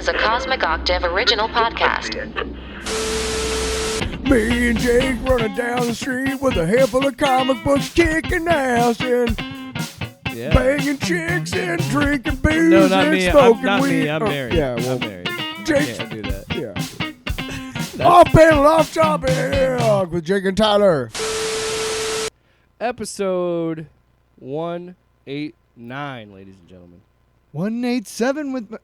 is a Cosmic Octave original podcast. Me and Jake running down the street with a handful of comic books, kicking ass and banging chicks and drinking booze No, not and me. smoking Not weed. me. I'm Oh, married. Yeah, well, I'm married. Jake. Can't do that. Yeah. Off panel, off topic with Jake and Tyler. Episode 189, ladies and gentlemen. 187 with.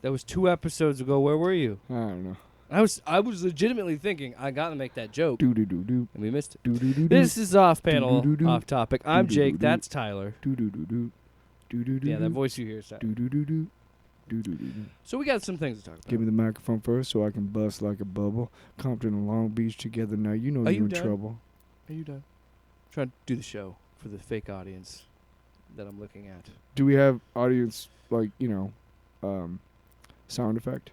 That was 2 episodes ago. Where were you? I don't know. I was legitimately thinking I gotta make that joke, Do do do do. and we missed it. Do do do. This is off panel, Do-do-do-do. off topic. I'm Jake. Do-do-do-do. That's Tyler. Do do do do. Do do do. Yeah, that voice you hear is that. Do do do do. Do do do do. So we got some things to talk about. Give me the microphone first so I can bust like a bubble. Compton and Long Beach together now. You know Are you're you in done? trouble. Are you done? Trying to do the show for the fake audience that I'm looking at. Do we have audience, like, sound effect?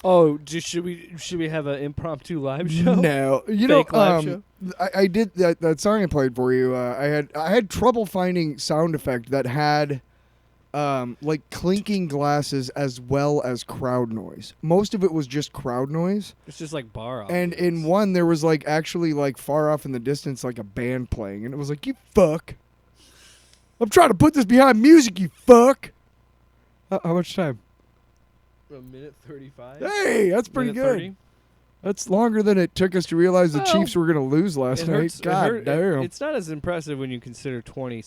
Oh, should we have an impromptu live show? No. Fake live show? I did that song I played for you. I had trouble finding sound effect that had like clinking glasses as well as crowd noise. Most of it was just crowd noise. It's just like bar And audience. in one there was like actually like far off in the distance like a band playing, and it was like, you fuck. I'm trying to put this behind music, you fuck. How much time? A minute 35. Hey, that's pretty Minute good. 30? That's longer than it took us to realize the Well, Chiefs were going to lose last It night. hurts- it God hurt- damn. It's not as impressive when you consider 20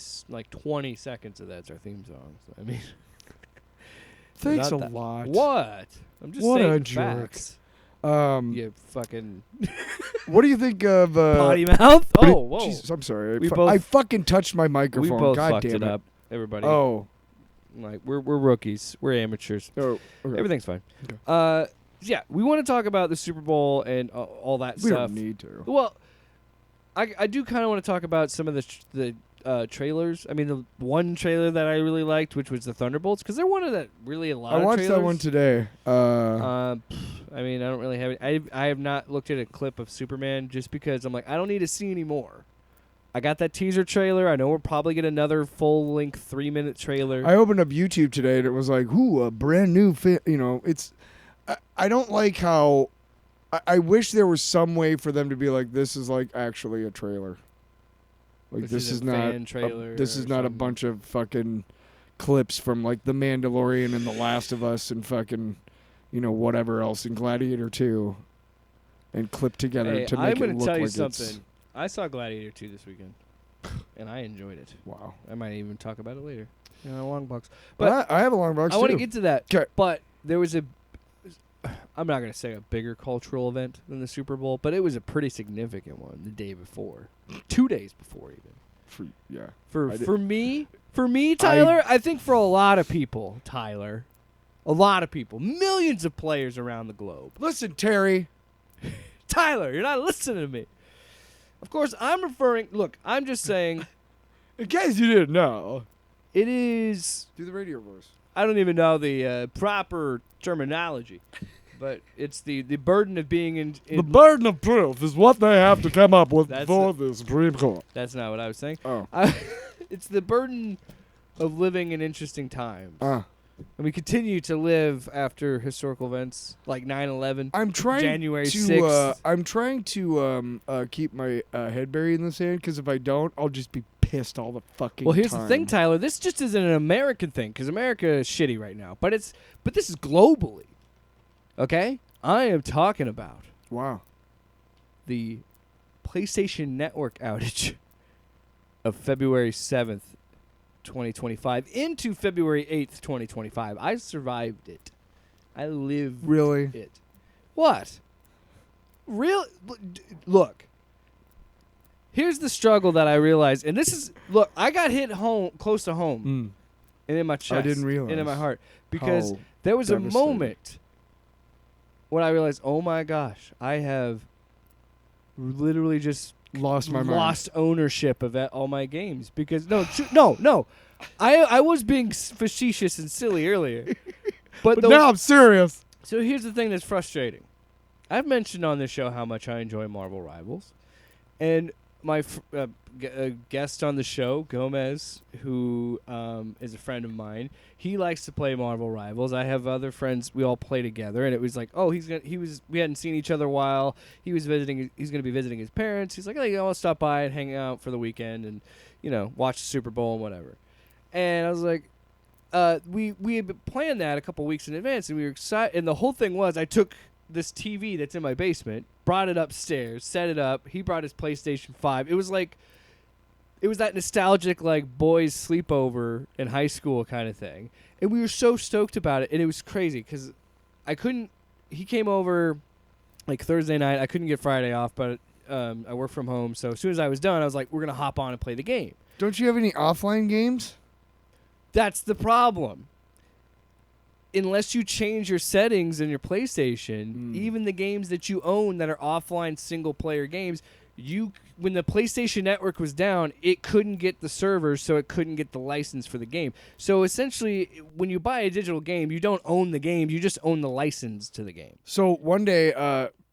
seconds of that's our theme song. So, I mean, Thanks a not that- lot. What? I'm just What a saying jerk. facts. You fucking what do you think of potty mouth. what do- Oh, whoa. Jesus, I'm sorry. We both- I fucking touched my We microphone. both God fucked damn it up, everybody. Oh. Like we're rookies. We're amateurs. Oh. Okay. Everything's fine. Okay. Yeah, we want to talk about the Super Bowl and all that We stuff. don't need to. Well, I do kind of want to talk about some of the trailers. I mean, the one trailer that I really liked, which was the Thunderbolts, because they're one of that really a lot I of watched that trailers. one today. I mean, I don't really have it. I have not looked at a clip of Superman just because I'm like, I don't need to see any more. I got that teaser trailer. I know we'll probably get another full-length 3-minute trailer. I opened up YouTube today and it was like, a brand new it's I don't like how I wish there was some way for them to be like, this is like actually a trailer. Like this is a not fan trailer this is or not a something. bunch of fucking clips from like The Mandalorian and The Last of Us and fucking whatever else in Gladiator 2 and clipped together Hey, to I'm make gonna it look tell you like something. it's I saw Gladiator 2 this weekend, and I enjoyed it. wow. I might even talk about it later. Long box. But I have a long box I want too. to get to that. 'Kay. But there was I'm not going to say a bigger cultural event than the Super Bowl, but it was a pretty significant one the day before. 2 days before even. For me, Tyler, I think for a lot of people, Tyler, a lot of people, millions of players around the globe. Listen, Terry. Tyler, you're not listening to me. Of course, I'm just saying In case you didn't know. it is, Do the radio voice. I don't even know the proper terminology, but it's the burden of being in The burden of proof is what they have to come up with That's for the Supreme Court. That's not what I was saying. Oh. It's the burden of living in interesting times. Uh, And we continue to live after historical events like 9/11. I'm trying January to 6th. I'm trying to keep my head buried in the sand, because if I don't, I'll just be pissed all the fucking Well, here's time. the thing, Tyler. This just isn't an American thing because America is shitty right now. But this is globally. Okay? I am talking about Wow. the PlayStation Network outage of February 7th, 2025 into February 8th, 2025. I survived it. I lived Really? it. What? Look. Here's the struggle that I realized, and this is I got hit close to home, and in my chest, didn't realize and in my heart, because how there was a devastating. moment when I realized, oh my gosh, I have literally just Lost my mind. lost ownership of all my games because no, I was being facetious and silly earlier, but now I'm serious. so here's the thing that's frustrating. I've mentioned on this show how much I enjoy Marvel Rivals, and guest on the show, Gomez, who is a friend of mine, he likes to play Marvel Rivals. I have other friends. We all play together, and it was like, oh, we hadn't seen each other a while. He's going to be visiting his parents. He's like, hey, I'll stop by and hang out for the weekend and, watch the Super Bowl and whatever. And I was like, we had planned that a couple weeks in advance, and we were excited. And the whole thing was, I took this TV that's in my basement, brought it upstairs, set it up. He brought his PlayStation 5. It was that nostalgic, like, boys sleepover in high school kind of thing. And we were so stoked about it, and it was crazy because he came over, like, Thursday night. I couldn't get Friday off, but I work from home. So as soon as I was done, I was like, we're going to hop on and play the game. Don't you have any offline games? That's the problem. Unless you change your settings in your PlayStation, even the games that you own that are offline single-player games, when the PlayStation Network was down, it couldn't get the servers, so it couldn't get the license for the game. So essentially, when you buy a digital game, you don't own the game, you just own the license to the game. So one day,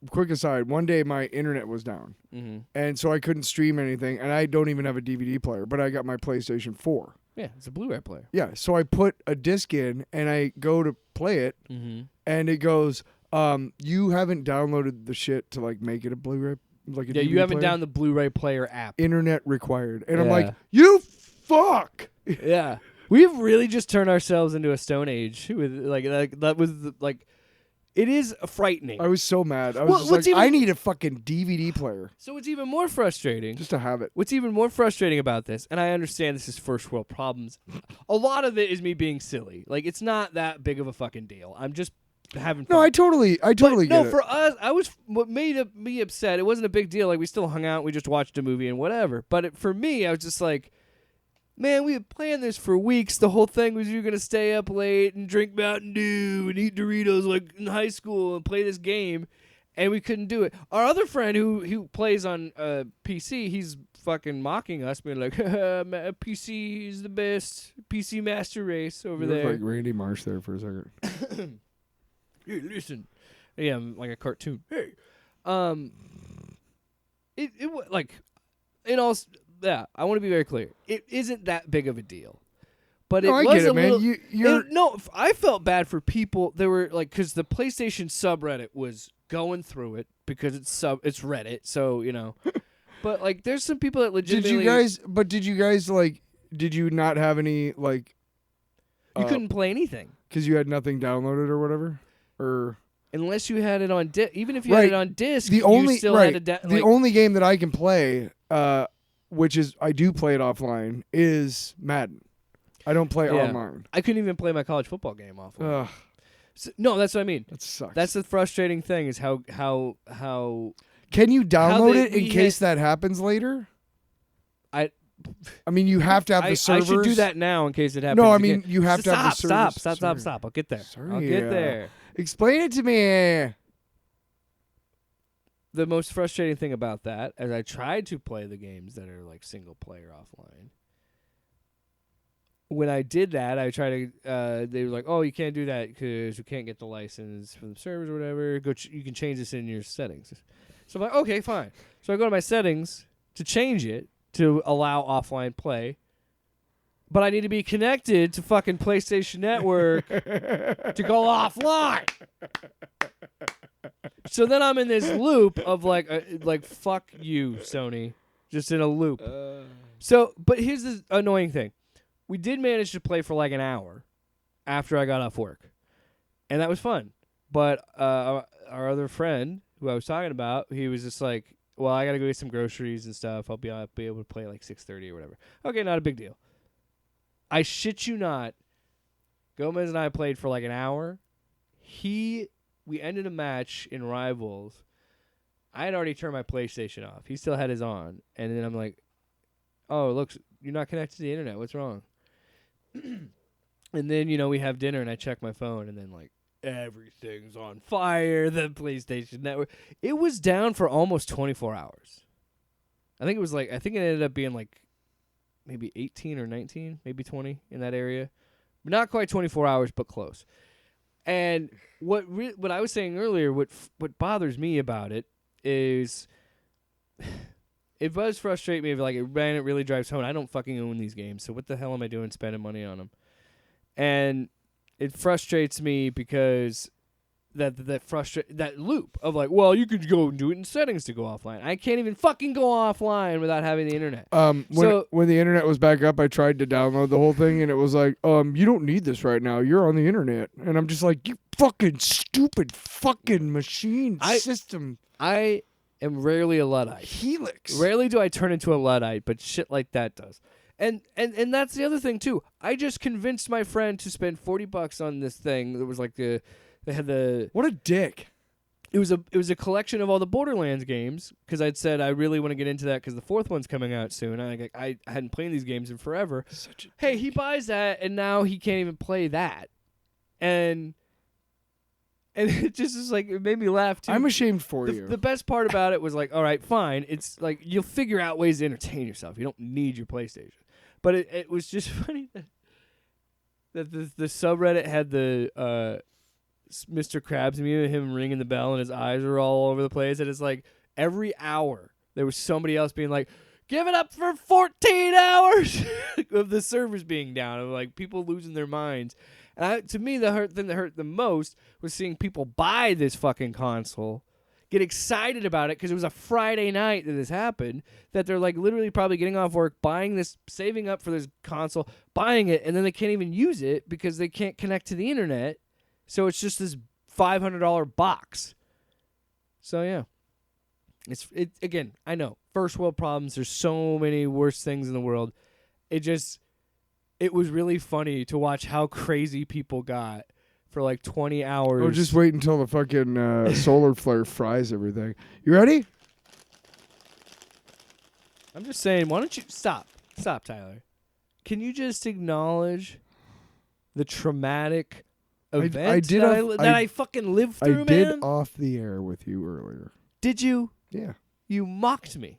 quick aside, one day my internet was down, and so I couldn't stream anything, and I don't even have a DVD player, but I got my PlayStation 4. Yeah, it's a Blu-ray player. Yeah, so I put a disc in, and I go to play it, and it goes, you haven't downloaded the shit to, like, make it a Blu-ray, like a DVD you haven't player? downloaded the Bluray player app. Internet required. And I'm like, you fuck! Yeah. We've really just turned ourselves into a Stone Age. With that was, it is frightening. I was so mad. I was just like, I need a fucking DVD player. So it's even more frustrating. Just to have it. What's even more frustrating about this, and I understand this is first world problems, a lot of it is me being silly. Like, it's not that big of a fucking deal. I'm just having fun. No, I totally get it. No, for us, what made me upset, it wasn't a big deal. Like, we still hung out, we just watched a movie and whatever. But for me, I was just like, man, we had planned this for weeks. The whole thing was you're going to stay up late and drink Mountain Dew and eat Doritos like in high school and play this game, and we couldn't do it. Our other friend who plays on PC, he's fucking mocking us, being like, PC is the best. PC Master Race over you there. look like Randy Marsh there for a second. Hey, listen. Yeah, I'm like a cartoon. Hey. Yeah, I want to be very clear. It isn't that big of a deal. But no, it I was get it, a man. little, I felt bad for people. They were like, because the PlayStation subreddit was going through it because it's Reddit, so But like, there's some people that legitimately. Did you not have any like? You couldn't play anything because you had nothing downloaded or whatever, or. Unless you had it on disc, even if you had it on disc, the only you still had to the only game that I can play, which is I do play it offline, is Madden. I don't play online. I couldn't even play my college football game offline. So, no, that's what I mean. That sucks. That's the frustrating thing is how. Can you download it in case that happens later? I mean, you have to have the servers. I should do that now in case it happens. No, I mean you have to have the servers. Stop. I'll get there. I'll get there. Explain it to me. The most frustrating thing about that, as I tried to play the games that are like single player offline, when I did that, I tried to. They were like, "Oh, you can't do that because you can't get the license from the servers or whatever. You can change this in your settings." So I'm like, "Okay, fine." So I go to my settings to change it to allow offline play. But I need to be connected to fucking PlayStation Network to go offline. So then I'm in this loop of like fuck you, Sony, just in a loop. So, but here's the annoying thing: we did manage to play for like an hour after I got off work, and that was fun. But our other friend who I was talking about, he was just like, "Well, I gotta go get some groceries and stuff. I'll be able to play like 6:30 or whatever." Okay, not a big deal. I shit you not, Gomez and I played for like an hour. We ended a match in Rivals. I had already turned my PlayStation off. He still had his on. And then I'm like, oh, look, you're not connected to the internet. What's wrong? And then, we have dinner and I check my phone and then like everything's on fire. The PlayStation Network. It was down for almost 24 hours. I think it ended up being like maybe 18 or 19, maybe 20 in that area. Not quite 24 hours, but close. And what I was saying earlier, what bothers me about it is it does frustrate me. Like, man, it really drives home. I don't fucking own these games, so what the hell am I doing spending money on them? And it frustrates me because that loop of like, well, you could go and do it in settings to go offline. I can't even fucking go offline without having the internet. When the internet was back up, I tried to download the whole thing, and it was like, you don't need this right now. You're on the internet. And I'm just like, you fucking stupid fucking machine system. I am rarely a Luddite. Helix. Rarely do I turn into a Luddite, but shit like that does. And that's the other thing, too. I just convinced my friend to spend $40 on this thing that was like they had the... What a dick. It was a collection of all the Borderlands games, because I'd said I really want to get into that because the fourth one's coming out soon. I hadn't played these games in forever. Hey, he buys that, and now he can't even play that. And it just is like, it made me laugh, too. I'm ashamed for you. The best part about it was like, all right, fine. It's like, you'll figure out ways to entertain yourself. You don't need your PlayStation. But it was just funny that the subreddit had the... Mr. Krabs meme, him ringing the bell and his eyes are all over the place. And it's like every hour there was somebody else being like, give it up for 14 hours of the servers being down, of like people losing their minds. And to me, the thing that hurt the most was seeing people buy this fucking console, get excited about it because it was a Friday night that this happened, that they're like literally probably getting off work, buying this, saving up for this console, buying it, and then they can't even use it because they can't connect to the internet. So it's just this $500 box. So yeah, again. I know first world problems. There's so many worse things in the world. It was really funny to watch how crazy people got for like 20 hours. Oh, just wait until the fucking solar flare fries everything. You ready? I'm just saying. Why don't you stop, Tyler? Can you just acknowledge the traumatic event I fucking lived through, man? I did off the air with you earlier. Did you? Yeah. You mocked me.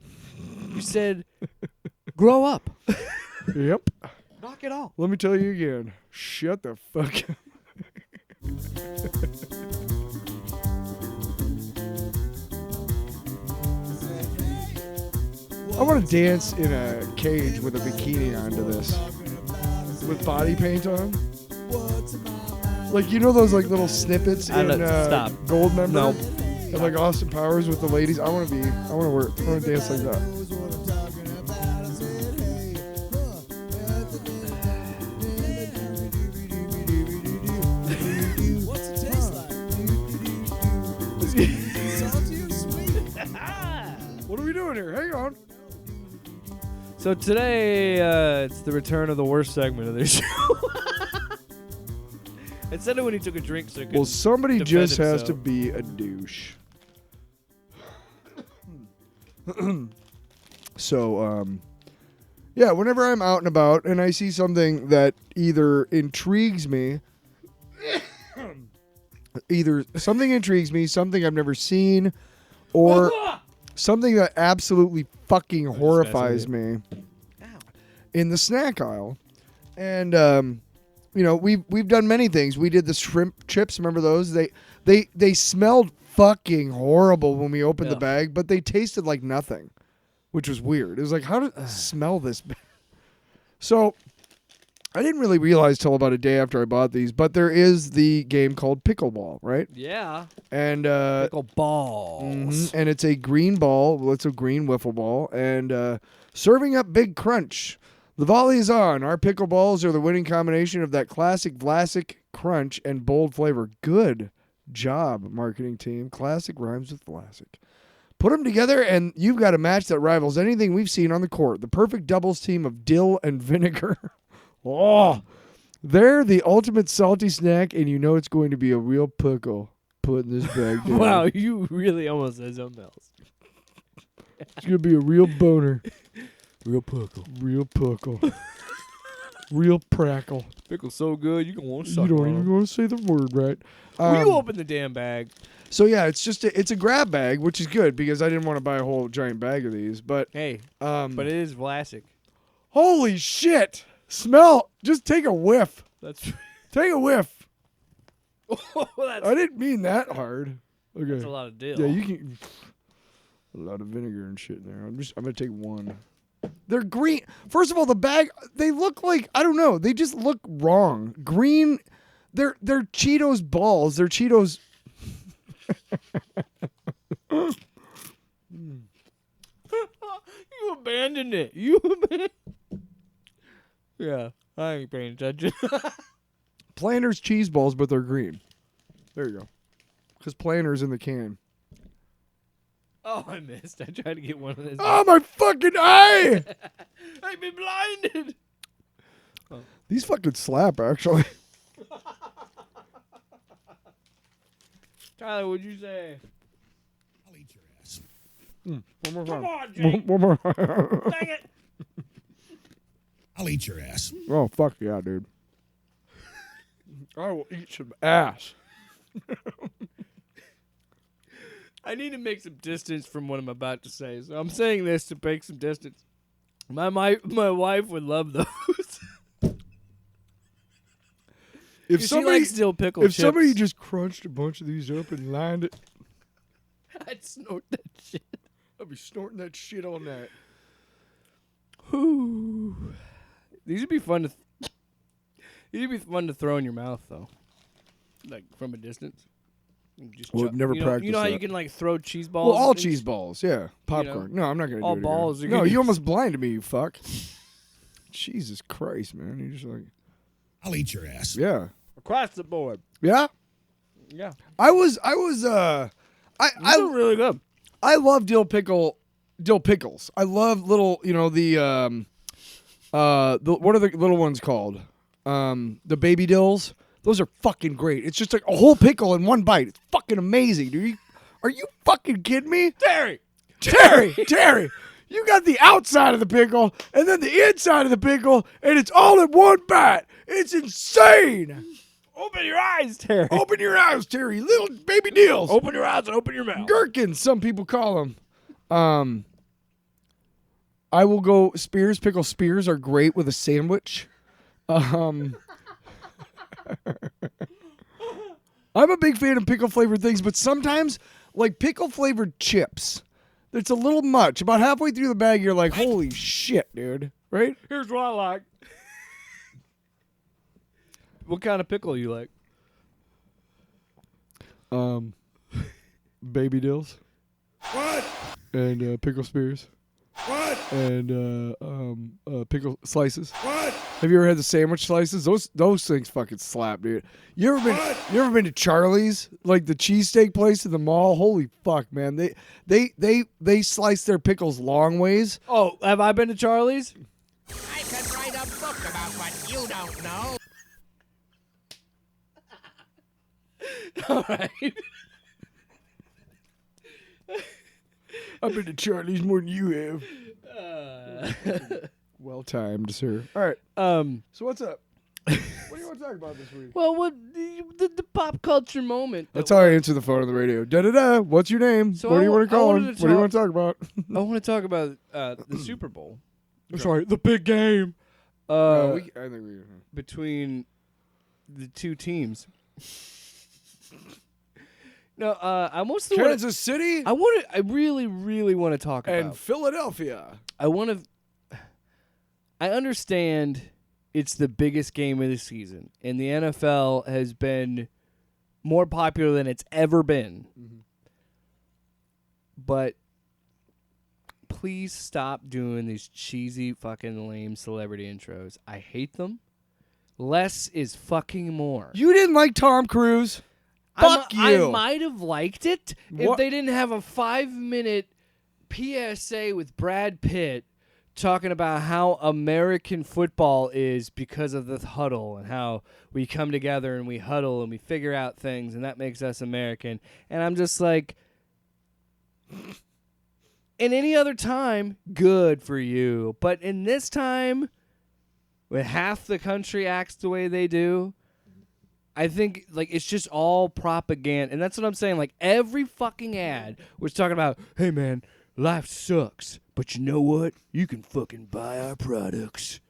You said, grow up. Yep. Knock it off. Let me tell you again. Shut the fuck up. I want to dance in a cage with a bikini onto this. With body paint on. Like, you know those like little snippets in Goldmember? No. And like Austin Powers with the ladies? I want to dance like that. What's it taste like? Salty or sweet? What are we doing here? Hang on. So today, it's the return of the worst segment of this show. I said it when he took a drink, so well, somebody just has to be a douche. So, yeah, whenever I'm out and about and I see something that either intrigues me, something I've never seen, or something that absolutely fucking horrifies me in the snack aisle. And, you know, we've done many things. We did the shrimp chips. Remember those? They smelled fucking horrible when we opened the bag, but they tasted like nothing, which was weird. It was like, how does it smell this bad? So I didn't really realize till about a day after I bought these, but there is the game called Pickleball, right? Yeah. And Pickleballs. Mm-hmm, and it's a green ball. Well, it's a green wiffle ball. And serving up Big Crunch. The volley is on. Our pickleballs are the winning combination of that classic Vlasic crunch and bold flavor. Good job, marketing team. Classic rhymes with Vlasic. Put them together, and you've got a match that rivals anything we've seen on the court. The perfect doubles team of dill and vinegar. Oh, they're the ultimate salty snack, and you know it's going to be a real pickle putting this bag down. Wow, you really almost said something else. It's going to be a real boner. Real pickle. Real pickle. Real prackle. Pickle's so good, you can want to suck You don't on even want to say the word right. Will you open the damn bag? So, yeah, it's just it's a grab bag, which is good because I didn't want to buy a whole giant bag of these. But hey, but it is Vlasic. Holy shit. Smell. Just take a whiff. Take a whiff. I didn't mean that hard. Okay. That's a lot of dill. Yeah, you can. A lot of vinegar and shit in there. I'm gonna take one. They're green. First of all, the bag, they look like, I don't know. They just look wrong. Green. They're Cheetos balls. They're Cheetos. You abandoned it. Yeah, I ain't paying attention. Planters cheese balls, but they're green. There you go. Because Planters in the can. Oh, I missed. I tried to get one of those. Oh, my fucking eye! I've been blinded. These fucking slap, actually. Tyler, what'd you say? I'll eat your ass. One more time. Come on, Jake. One more. Dang it. I'll eat your ass. Oh, fuck yeah, dude. I will eat some ass. I need to make some distance from what I'm about to say, so I'm saying this to make some distance. My wife would love those. If she likes dill pickle chips. somebody just crunched a bunch of these up and lined it, I'd snort that shit. I'd be snorting that shit all night. Whew. These would be fun to. These would be fun to throw in your mouth, though, like from a distance. Just Well, never practiced You know how that. you can like throw cheese balls? Well, all and things? cheese balls, yeah. Popcorn. No, I'm not gonna all do it balls again. are No, good. you almost blinded me, you fuck. Jesus Christ, man. You're just like, I'll eat your ass. yeah. Across the board. Yeah? Yeah. I was These are really good. I love dill pickles. I love little, the what are the little ones called? The baby dills. Those are fucking great. It's just like a whole pickle in one bite. It's fucking amazing, dude. Are you fucking kidding me? Terry! You got the outside of the pickle and then the inside of the pickle, and it's all in one bite. It's insane. Open your eyes, Terry. Open your eyes, Terry. Little baby deals. Open your eyes and open your mouth. Gherkins, some people call them. I will go Spears. Pickle Spears are great with a sandwich. I'm a big fan of pickle flavored things, but sometimes, like pickle flavored chips, it's a little much. About halfway through the bag, you're like, holy shit, dude. Right? Here's what I like. What kind of pickle you like? Baby dills. What? And pickle Spears. What? And pickle slices. What? Have you ever had the sandwich slices? Those things fucking slap, dude. You ever been to Charlie's, like the cheesesteak place in the mall? Holy fuck, man! They slice their pickles long ways. Oh, have I been to Charlie's? I could write a book about what you don't know. All right. I've been to Charlie's more than you have. Well timed, sir. All right. So what's up? What do you want to talk about this week? Well, what the pop culture moment? That's how I answer the phone on the radio. Da-da-da. What's your name? So What do you want to I call wanted him? to What do you talk- want to talk about? I want to talk about the Super Bowl. Sorry, the big game. I think we. Between the two teams. No, I mostly want Kansas City I really, really want to talk and about. Philadelphia. I understand it's the biggest game of the season, and the NFL has been more popular than it's ever been. Mm-hmm. But please stop doing these cheesy, fucking lame celebrity intros. I hate them. Less is fucking more. You didn't like Tom Cruise? Fuck you. I might have liked it if What? they didn't have a 5-minute PSA with Brad Pitt talking about how American football is because of the huddle and how we come together and we huddle and we figure out things and that makes us American. And I'm just like, in any other time, good for you. But in this time, when half the country acts the way they do, I think like it's just all propaganda. And that's what I'm saying. Like every fucking ad was talking about, hey man, life sucks, but you know what? You can fucking buy our products.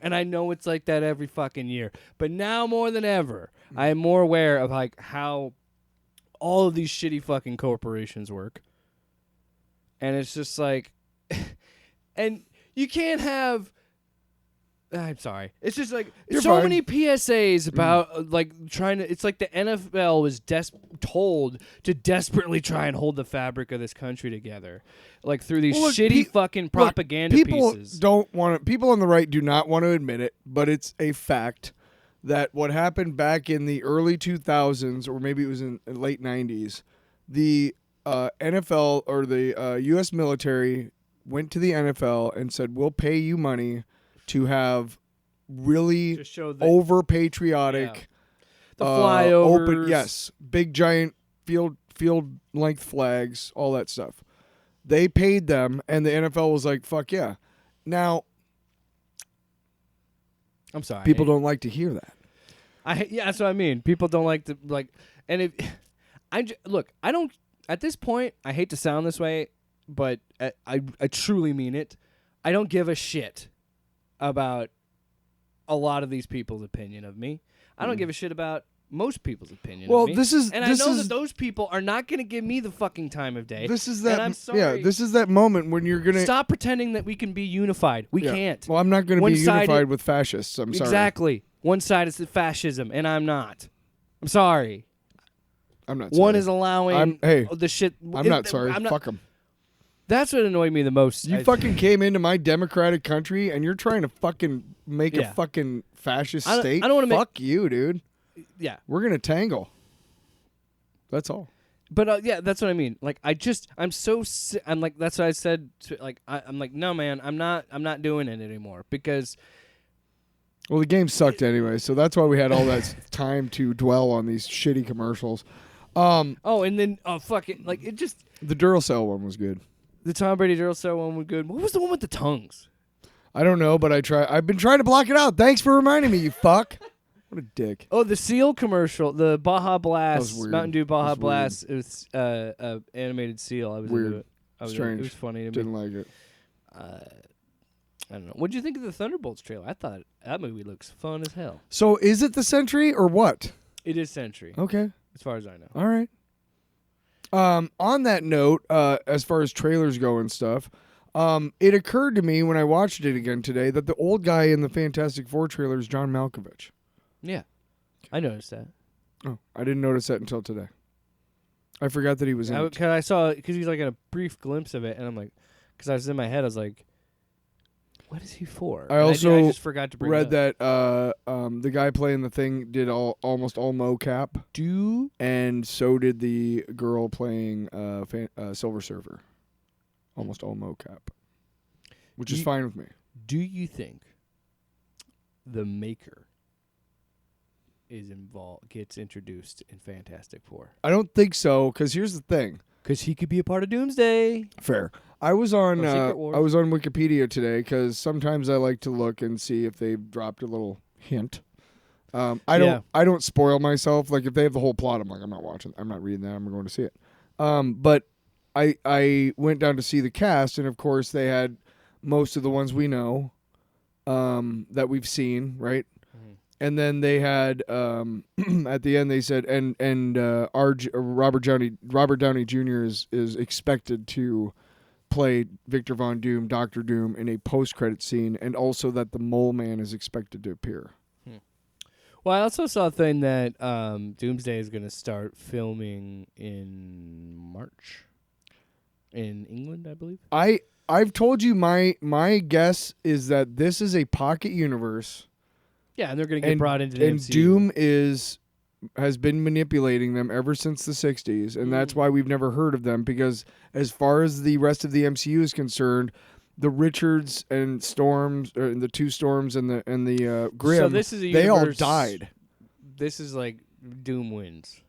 And I know it's like that every fucking year. But now more than ever, I am more aware of like how all of these shitty fucking corporations work. And it's just like, and you can't have. I'm sorry. It's just like You're so fine. many PSAs about like trying to. It's like the NFL was told to desperately try and hold the fabric of this country together, like through these Well, look, shitty fucking propaganda people pieces. don't want to. People on the right do not want to admit it, but it's a fact that what happened back in the early 2000s, or maybe it was in the late 90s, the NFL or the U.S. military went to the NFL and said, "We'll pay you money to have really To show the- over patriotic, The flyovers. open, yes, big giant field length flags, all that stuff." They paid them, and the NFL was like, "Fuck yeah!" Now, I'm sorry. people don't like to hear that. Yeah, that's what I mean. People don't like to like, and if look, I don't. At this point, I hate to sound this way, but I truly mean it. I don't give a shit about a lot of these people's opinion of me. I don't give a shit about most people's opinion Well, of me. this is- and this I know is- that those people are not going to give me the fucking time of day. This is and that. I'm sorry. Yeah, this is that moment when you're gonna Stop pretending that we can be unified. We Yeah. can't. Well, I'm not gonna be One-sided- unified with fascists. I'm sorry. Exactly. One side is fascism, and I'm not. I'm sorry. I'm not. Sorry. One is allowing hey, the shit. I'm not sorry. I'm not- Fuck them. That's what annoyed me the most. You fucking came into my democratic country and you're trying to fucking make Yeah. a fucking fascist I don't- state. I don't wanna make- Fuck you, dude. Yeah. We're gonna tangle. That's all. But yeah, that's what I mean. Like, I'm so, I'm like, that's what I said. Like, I'm like, no, man, I'm not doing it anymore because. Well, the game sucked anyway, so that's why we had all that time to dwell on these shitty commercials. Oh, and then fuck it, like it just The Duracell one was good. the Tom Brady Duracell one was good. What was the one with the tongues? I don't know, but I've been trying to block it out. Thanks for reminding me, you fuck. What a dick. Oh, the Seal commercial, the Baja was Blast, weird. Mountain Dew That Baja was Blast. It was animated Seal. I was Weird. into it. Strange. It was funny to me. Didn't like it. I don't know. What did you think of the Thunderbolts trailer? I thought that movie looks fun as hell. So is it the Sentry or what? It is Sentry, Okay. as far as I know. All right. On that note, as far as trailers go and stuff, it occurred to me when I watched it again today that the old guy in the Fantastic Four trailer is John Malkovich. Yeah, I noticed that. Oh, I didn't notice that until today. I forgot that he was in it. Because I saw because he's like in a brief glimpse of it, and I'm like, because I was in my head, I was like, what is he for? I And also I just forgot to bring read it up. that the guy playing the thing did almost all mocap, Do and so did the girl playing Silver Surfer. Almost all mocap, which is fine with me. Do you think the Maker is involved, gets introduced in Fantastic Four? I don't think so, because here's the thing. Because he could be a part of Doomsday. Fair. I was on Secret Wars. I was on Wikipedia today because sometimes I like to look and see if they've dropped a little hint. I don't spoil myself. Like if they have the whole plot, I'm like, I'm not watching. I'm not reading that. I'm going to see it. But I went down to see the cast, and of course they had most of the ones we know that we've seen, right? And then they had at the end they said Robert Downey Jr. is expected to play Victor Von Doom, Doctor Doom, in a post-credit scene, and also that the Mole Man is expected to appear. Well, I also saw a thing that Doomsday is going to start filming in March in England, I believe. I've told you my guess is that this is a pocket universe. Yeah, and they're going to get brought into the and MCU. Doom has been manipulating them ever since the 60s, and that's why we've never heard of them, because as far as the rest of the MCU is concerned, the Richards and Storms, or the two Storms and the Grimm, So this is a they all universe- died. This is like Doom wins.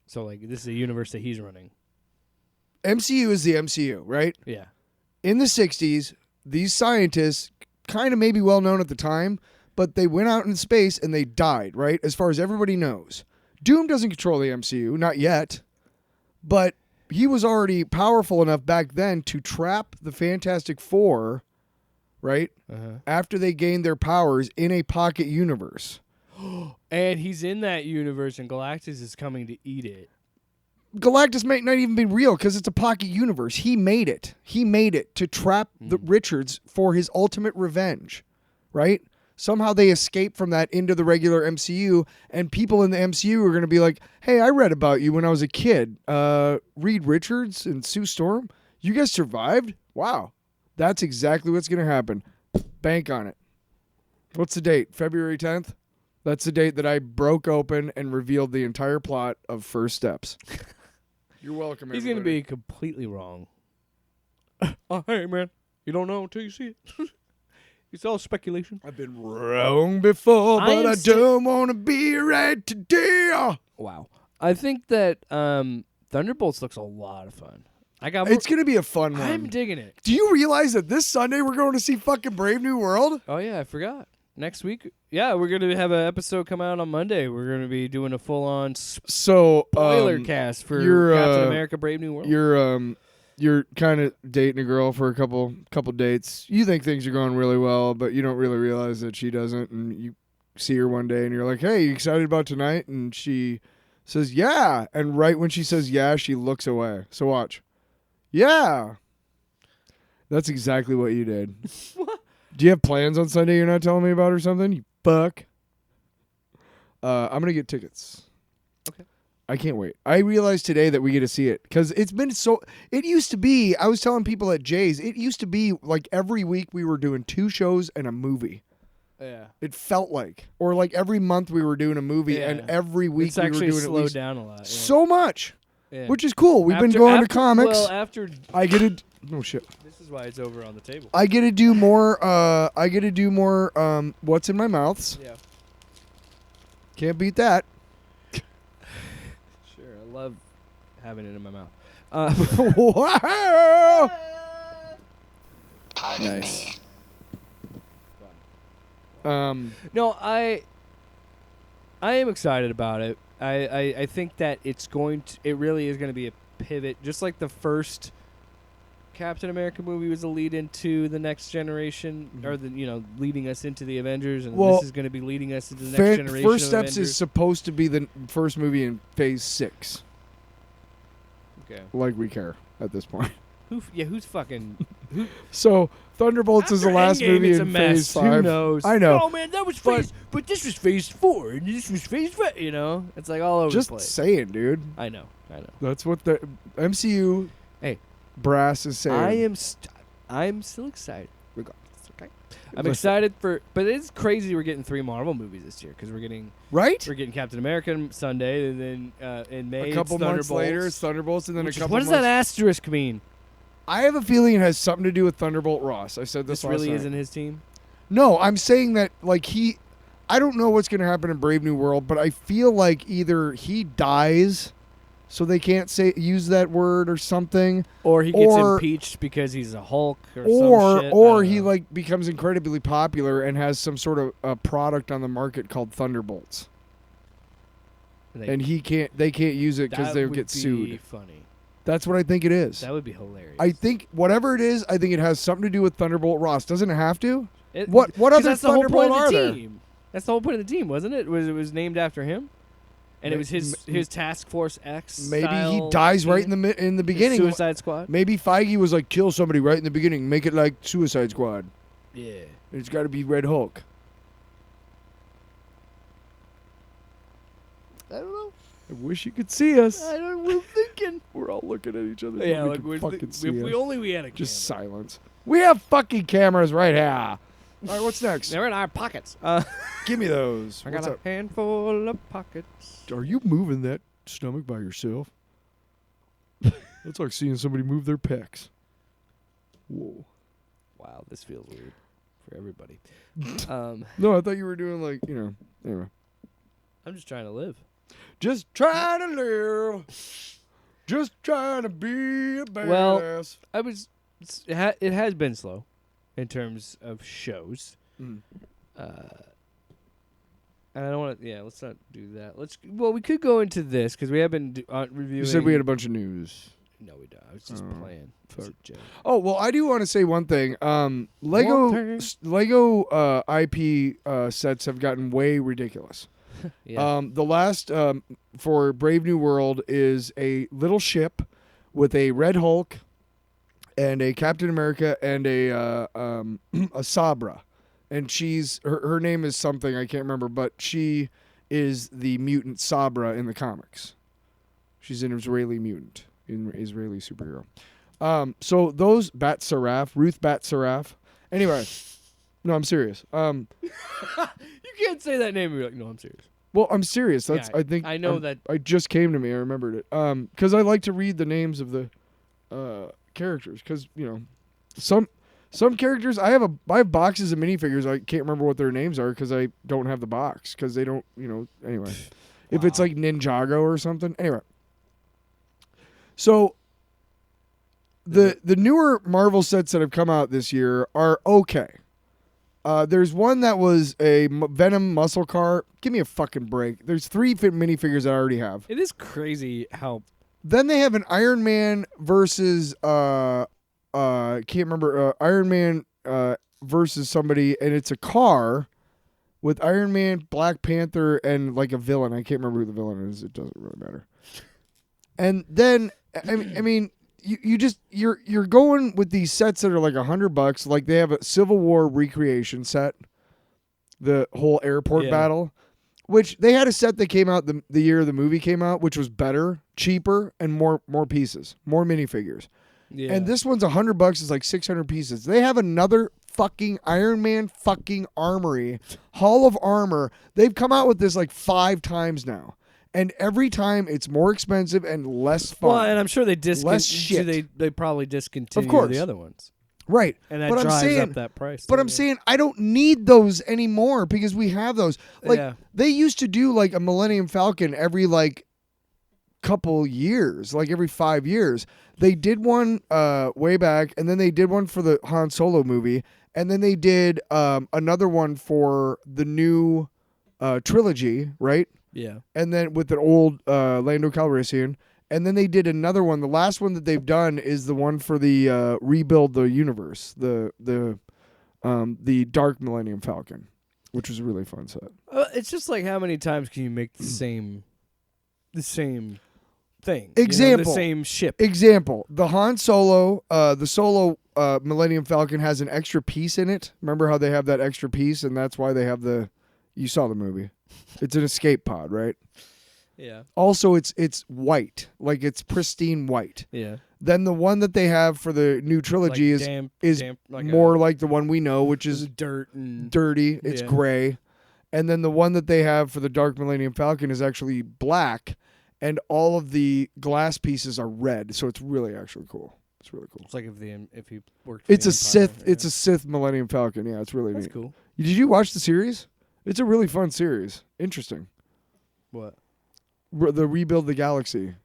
So like this is a universe that he's running. MCU is the MCU, right? Yeah. In the 60s, these scientists, kind of maybe well known at the time, but they went out in space and they died, right? As far as everybody knows. Doom doesn't control the MCU, not yet. But he was already powerful enough back then to trap the Fantastic Four, right? After they gained their powers in a pocket universe. And he's in that universe, and Galactus is coming to eat it. Galactus might not even be real because it's a pocket universe. He made it. He made it to trap the Richards for his ultimate revenge, right? Somehow they escape from that into the regular MCU, and people in the MCU are going to be like, hey, I read about you when I was a kid. Reed Richards and Sue Storm, you guys survived? Wow. That's exactly what's going to happen. Bank on it. What's the date? February 10th? That's the date that I broke open and revealed the entire plot of First Steps. You're welcome, He's going to be completely wrong. Hey, man. You don't know until you see it. It's all speculation. I've been wrong before, but I don't want to be right today. Wow. I think that Thunderbolts looks a lot of fun. It's going to be a fun one. I'm digging it. Do you realize that this Sunday we're going to see fucking Brave New World? Oh, yeah, I forgot. Next week? Yeah, we're going to have an episode come out on Monday. We're going to be doing a full-on spoiler cast for Captain America Brave New World. You're kind of dating a girl for a couple dates. You think things are going really well, but you don't really realize that she doesn't. And you see her one day, and you're like, "Hey, you excited about tonight?" And she says, "Yeah." And right when she says "yeah," she looks away. So watch. Yeah, that's exactly what you did. What? Do you have plans on Sunday you're not telling me about or something? You fuck. I'm gonna get tickets. Okay. I can't wait. I realized today that we get to see it because it's been so. It used to be. I was telling people at Jay's. It used to be like every week we were doing 2 shows and a movie. Yeah. It felt like, or like every month we were doing a movie, and every week we were doing slowed at least down a lot. Yeah. so much, Yeah. which is cool. We've been going to comics. Well, after I get to. Oh shit. This is why it's over on the table. I get to do more. I get to do more. What's in my mouths? Yeah. Can't beat that. I love having it in my mouth. Wow! Nice. No, I am excited about it. I think that it really is going to be a pivot, just like the first Captain America movie was a lead into the next generation, or leading us into the Avengers, and this is going to be leading us into the next generation. First Steps is supposed to be the first movie in Phase 6. Okay. Like we care at this point. Who's fucking? So Thunderbolts is the last movie in Phase 5. Who knows? I know. Oh man, that was but this was Phase 4, and this was Phase 5. It's like all over Just the place. saying, dude. I know. That's what the MCU brass is saying. I'm still excited. Regardless, okay. I'm excited but it's crazy we're getting 3 Marvel movies this year because we're getting Captain America on Sunday, and then in May a couple months later it's Thunderbolts, and then a couple. What does that asterisk mean? I have a feeling it has something to do with Thunderbolt Ross. I said this last really night. isn't his team. No, I'm saying that I don't know what's going to happen in Brave New World, but I feel like either he dies, so they can't use that word or something, or he gets impeached because he's a Hulk, or he becomes incredibly popular and has some sort of a product on the market called Thunderbolts, and they can't use it because they'll get sued. That would be funny. That's what I think it is. That would be hilarious. I think whatever it is, I think it has something to do with Thunderbolt Ross. Doesn't it have to? What other Thunderbolt are there? That's the whole point of the team, wasn't it? It was named after him, and it was his Task Force X. Maybe he dies right in the beginning. Suicide Squad. Maybe Feige was like, kill somebody right in the beginning, make it like Suicide Squad. Yeah, it's got to be Red Hulk. I don't know. I wish you could see us. We're thinking. We're all looking at each other. Yeah, if we only had a just camera. Silence. We have fucking cameras right here. All right, what's next? They're in our pockets. Give me those. I got a handful of pockets. Are you moving that stomach by yourself? That's like seeing somebody move their pecs. Whoa. Wow, this feels weird for everybody. No, I thought you were doing anyway. I'm just trying to live. Just trying to live. Just trying to be a badass. Well, it has been slow in terms of shows. And I don't want to. Yeah, let's not do that. We could go into this because we have been reviewing. You said we had a bunch of news. No, we don't. I was just playing. Oh well, I do want to say one thing. Lego IP sets have gotten way ridiculous. Yeah. The last for Brave New World is a little ship with a Red Hulk and a Captain America and a Sabra, and her name is something I can't remember, but she is the mutant Sabra in the comics. She's an Israeli mutant, an Israeli superhero. So those Ruth Bat Saraf. Anyway, no, I'm serious. You can't say that name and be like, no, I'm serious. Well, I'm serious. That's Yeah, I think I know that. I just came to me. I remembered it. Because I like to read the names of the characters. Because some characters I have boxes of minifigures. I can't remember what their names are because I don't have the box because they don't. Anyway, if it's like Ninjago or something. Anyway, so the newer Marvel sets that have come out this year are okay. There's one that was a Venom muscle car. Give me a fucking break. There's 3 minifigures that I already have. It is crazy how. Then they have an Iron Man versus can't remember Iron Man versus somebody, and it's a car with Iron Man, Black Panther, and like a villain. I can't remember who the villain is. It doesn't really matter. And then I mean. You're going with these sets that are like $100. Like they have a Civil War recreation set, the whole airport battle, which they had a set that came out the year the movie came out, which was better, cheaper, and more pieces, more minifigures. Yeah. And this one's $100. It's like 600 pieces. They have another fucking Iron Man fucking armory, Hall of Armor. They've come out with this like 5 times now. And every time it's more expensive and less fun. Well, and I'm sure they less shit. They probably discontinue Of course. the other ones. Right. And that but drives up that price. But I'm saying I don't need those anymore because we have those. Like they used to do like a Millennium Falcon every like couple years, like every 5 years. They did one way back, and then they did one for the Han Solo movie, and then they did another one for the new trilogy, right? Yeah. And then with the old Lando Calrissian. And then they did another one. The last one that they've done is the one for the Rebuild the Universe, the Dark Millennium Falcon, which was a really fun set. It's just like how many times can you make the same thing? Example. The same ship. Example. The Han Solo, the Solo Millennium Falcon has an extra piece in it. Remember how they have that extra piece, and that's why they have you saw the movie. It's an escape pod, right? Yeah. Also, it's white, like it's pristine white. Yeah. Then the one that they have for the new trilogy like is like more like the one we know, which is dirt and dirty. It's gray. And then the one that they have for the Dark Millennium Falcon is actually black, and all of the glass pieces are red. So it's really actually cool. It's really cool. It's like if he worked. It's a Sith. Yeah. It's a Sith Millennium Falcon. Yeah, it's really That's neat. cool. Did you watch the series? It's a really fun series. Interesting. What? The Rebuild the Galaxy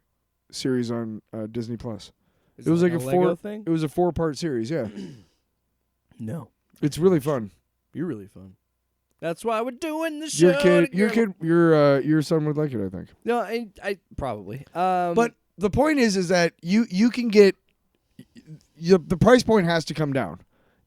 series on Disney Plus. It was like a Lego thing. It was a 4-part series. Yeah. No. It's really fun. You're really fun. That's why we're doing the show. Your son would like it, I think. No, I probably. But the point is that you can get the price point has to come down.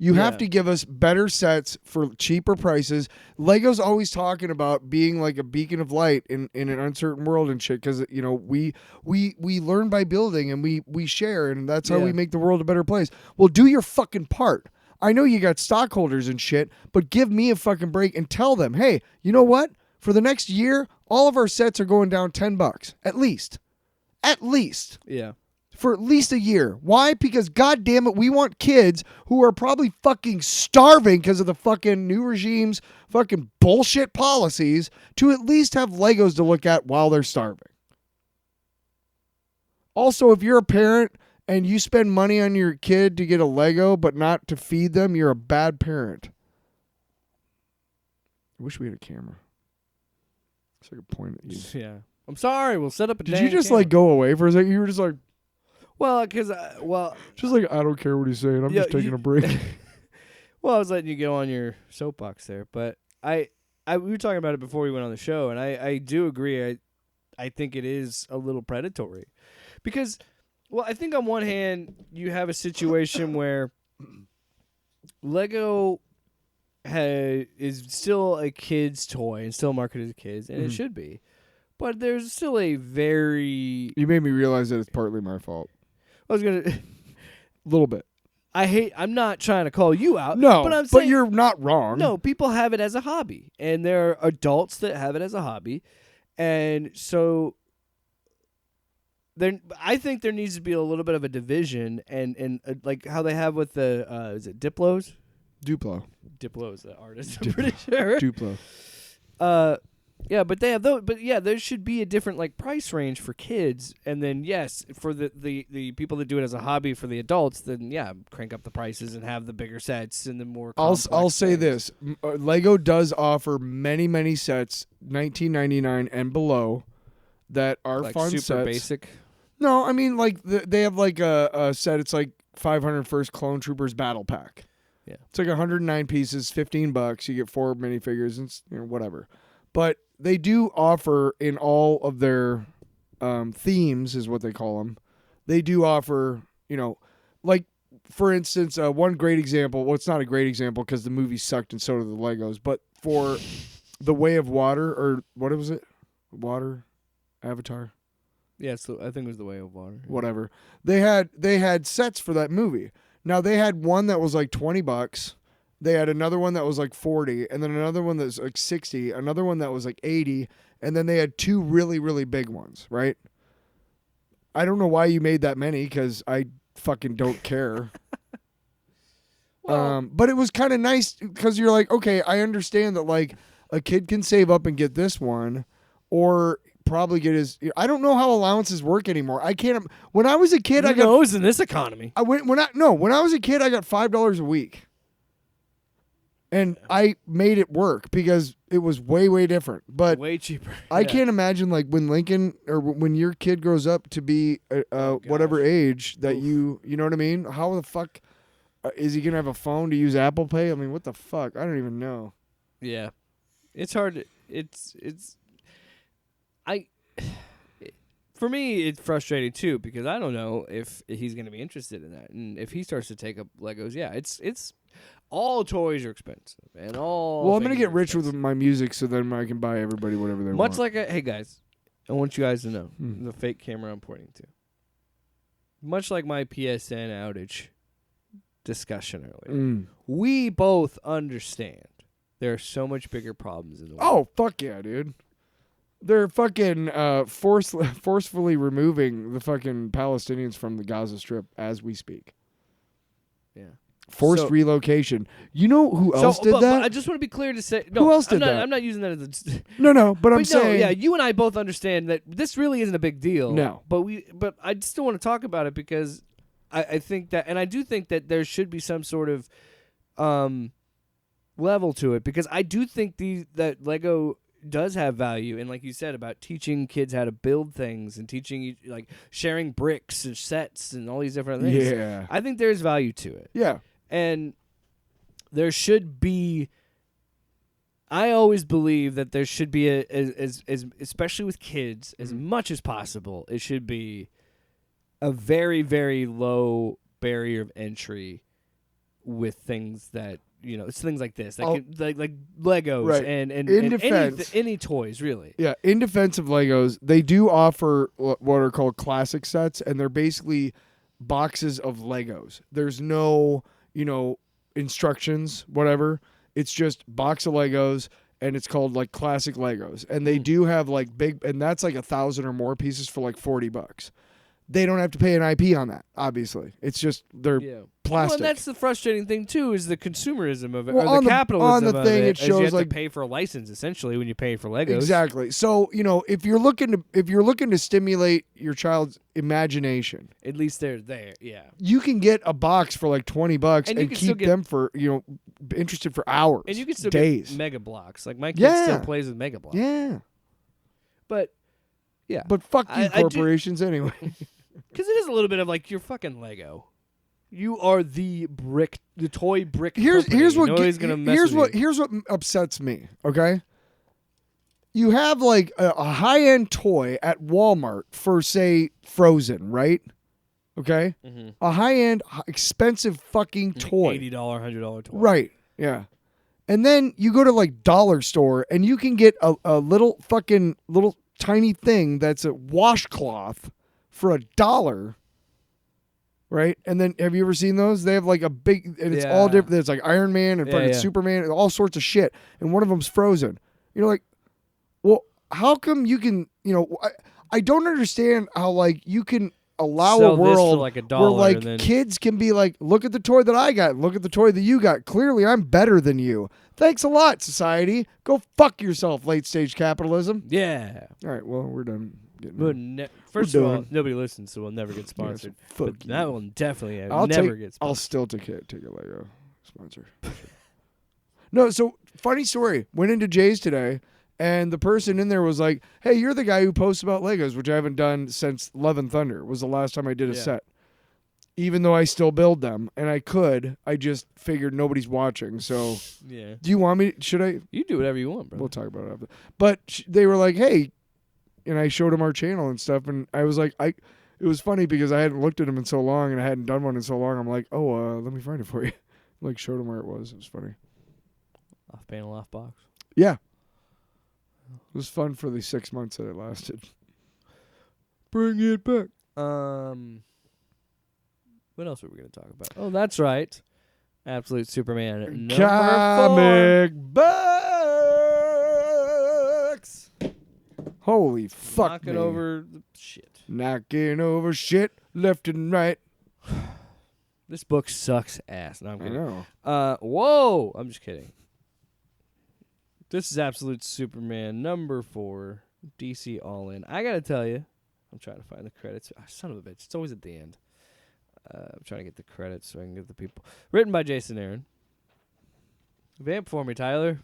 You have to give us better sets for cheaper prices. Lego's always talking about being like a beacon of light in an uncertain world and shit because we learn by building and we share, and that's how we make the world a better place. Well, do your fucking part. I know you got stockholders and shit, but give me a fucking break and tell them, hey, you know what? For the next year, all of our sets are going down $10 at least. At least. Yeah. For at least a year. Why? Because God damn it, we want kids who are probably fucking starving because of the fucking new regime's fucking bullshit policies to at least have Legos to look at while they're starving. Also, if you're a parent and you spend money on your kid to get a Lego but not to feed them, you're a bad parent. I wish we had a camera. It's like a point at you. Yeah. I'm sorry. We'll set up a Did you just like go away for a second? You were just like... Well, because just like I don't care what he's saying. I'm just taking a break. Well, I was letting you go on your soapbox there, but we were talking about it before we went on the show, and I do agree. I think it is a little predatory because, well, I think on one hand you have a situation where Lego is still a kid's toy and still marketed to kids, and it should be. But there's still a very... You made me realize that it's partly my fault. I was going to... A little bit. I'm not trying to call you out. No, but I'm saying, you're not wrong. No, people have it as a hobby, and there are adults that have it as a hobby, and so I think there needs to be a little bit of a division, and like how they have with the is it Diplos? Duplo. Diplo is the artist, I'm pretty sure. Duplo. Yeah, but they have those. But yeah, there should be a different like price range for kids, and then yes, for the people that do it as a hobby for the adults, then yeah, crank up the prices and have the bigger sets and the more. I'll say things. this: Lego does offer many sets, $19.99 and below, that are like fun super sets. basic. No, I mean like they have like a set. It's like 500 First Clone Troopers Battle Pack. Yeah, it's like 109 pieces, $15. You get 4 minifigures and whatever. But they do offer in all of their themes, is what they call them. They do offer, like for instance, one great example. Well, it's not a great example because the movie sucked and so did the Legos. But for The Way of Water, or what was it? Water, Avatar. Yeah, so I think it was The Way of Water. Whatever. They had sets for that movie. Now they had one that was like $20. They had another one that was like 40, and then another one that was like 60, another one that was like 80, and then they had 2 really, really big ones, right? I don't know why you made that many, because I fucking don't care. But it was kind of nice, because you're like, okay, I understand that like a kid can save up and get this one, or probably get his... I don't know how allowances work anymore. I can't... When I was a kid, I got... in this economy. When I was a kid, I got $5 a week. And I made it work because it was way, way different. But way cheaper. I can't imagine like when Lincoln or when your kid grows up to be whatever age that you know what I mean? How the fuck is he going to have a phone to use Apple Pay? I mean, what the fuck? I don't even know. Yeah. It's hard. For me, it's frustrating too because I don't know if he's going to be interested in that. And if he starts to take up Legos, yeah, it's all toys are expensive, and all. Well, I'm gonna get rich with my music, so then I can buy everybody whatever they want. Much like hey guys, I want you guys to know the fake camera I'm pointing to. Much like my PSN outage discussion earlier, we both understand there are so much bigger problems in the world. Oh fuck yeah, dude! They're fucking forcefully removing the fucking Palestinians from the Gaza Strip as we speak. Yeah. Forced relocation. You know who else did that? But I just want to be clear to say, no, who else did that? I'm not using that as a... No, but I'm saying... yeah, you and I both understand that this really isn't a big deal. No. But I still want to talk about it because I think that, and I do think that there should be some sort of level to it because I do think that Lego does have value, and like you said about teaching kids how to build things and teaching like sharing bricks and sets and all these different things. Yeah. I think there's value to it. Yeah. And there should be. I always believe that there should be as especially with kids, as much as possible. It should be a very, very low barrier of entry with things that it's things like this, like Legos right. and in defense, any toys really. Yeah, in defense of Legos, they do offer what are called classic sets, and they're basically boxes of Legos. There's no instructions, whatever. It's just box of Legos, and it's called like classic Legos. And they do have like big, and that's like 1,000 or more pieces for like $40. They don't have to pay an IP on that, obviously. It's just they're plastic. Well, and that's the frustrating thing too, is the consumerism of it, well, or the capitalism on the thing, of it. It shows you have like to pay for a license essentially when you pay for Legos. Exactly. So if you're looking to stimulate your child's imagination, at least they're there. Yeah. You can get a box for like $20 and keep them for interested for hours. And you can still days. get Mega Bloks. Like my kid still plays with Mega Bloks. Yeah. But yeah. But fuck you, corporations anyway. Because it is a little bit of like you're fucking Lego. You are the toy brick. Here's what upsets me. Okay, you have like a high end toy at Walmart for say Frozen, right? Okay, a high end expensive fucking toy, $80, $100 toy, right? Yeah, And then you go to like dollar store and you can get a little tiny thing that's a washcloth for $1. Right? And then have you ever seen those? They have like a big, and it's all different. It's like Iron Man and fucking Superman and all sorts of shit. And one of them's frozen. You're like, well, how come you can, I don't understand how like you can allow Sell a world this for like $1 where like and then- kids can be like, look at the toy that I got. Look at the toy that you got. Clearly I'm better than you. Thanks a lot, society. Go fuck yourself, late stage capitalism. Yeah. All right, well, we're done. First of all, nobody listens, so we'll never get sponsored. But that will definitely never get sponsored. I'll still take a Lego sponsor. No, so funny story. Went into Jay's today, and the person in there was like, "Hey, you're the guy who posts about Legos, which I haven't done since Love and Thunder. Was the last time I did a set. Even though I still build them, and I just figured nobody's watching. So, yeah. Do you want me? Should I? You do whatever you want, bro. We'll talk about it after. But they were like, "Hey." And I showed him our channel and stuff, and I was like, it was funny because I hadn't looked at him in so long, and I hadn't done one in so long. I'm like, let me find it for you. Like, showed him where it was. It was funny. Off panel, off box. Yeah. It was fun for the 6 months that it lasted. Bring it back. What else were we going to talk about? Oh, that's right. Absolute Superman Comic books. Holy fuck. Knocking over the shit. Knocking over shit left and right. This book sucks ass. No, I'm I kidding. know. Whoa! I'm just kidding. This is Absolute Superman number 4, DC All In. I gotta tell you, I'm trying to find the credits. Son of a bitch, it's always at the end. I'm trying to get the credits so I can get the people. Written by Jason Aaron. Vamp for me, Tyler.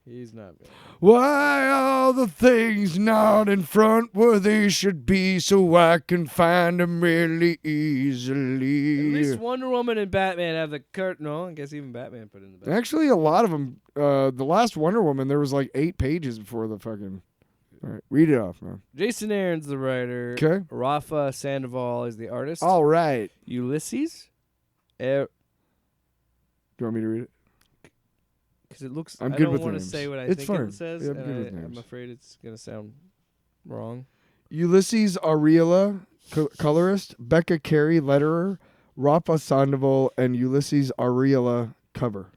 He's not vamp. Why all the things not in front where they should be so I can find them really easily? At least Wonder Woman and Batman have the curtain. No, I guess even Batman put it in the back. Actually, a lot of them. The last Wonder Woman, there was like 8 pages before the fucking. All right, read it off, man. Jason Aaron's the writer. Okay. Rafa Sandoval is the artist. All right. Ulysses. Do you want me to read it? Because it looks. I'm I good don't with want to names. say what I It's think fine. it says, Yeah, I'm good with and I'm names. afraid it's gonna sound wrong. Ulysses Ariela, colorist. Becca Carey, letterer. Rafa Sandoval and Ulysses Ariela, cover.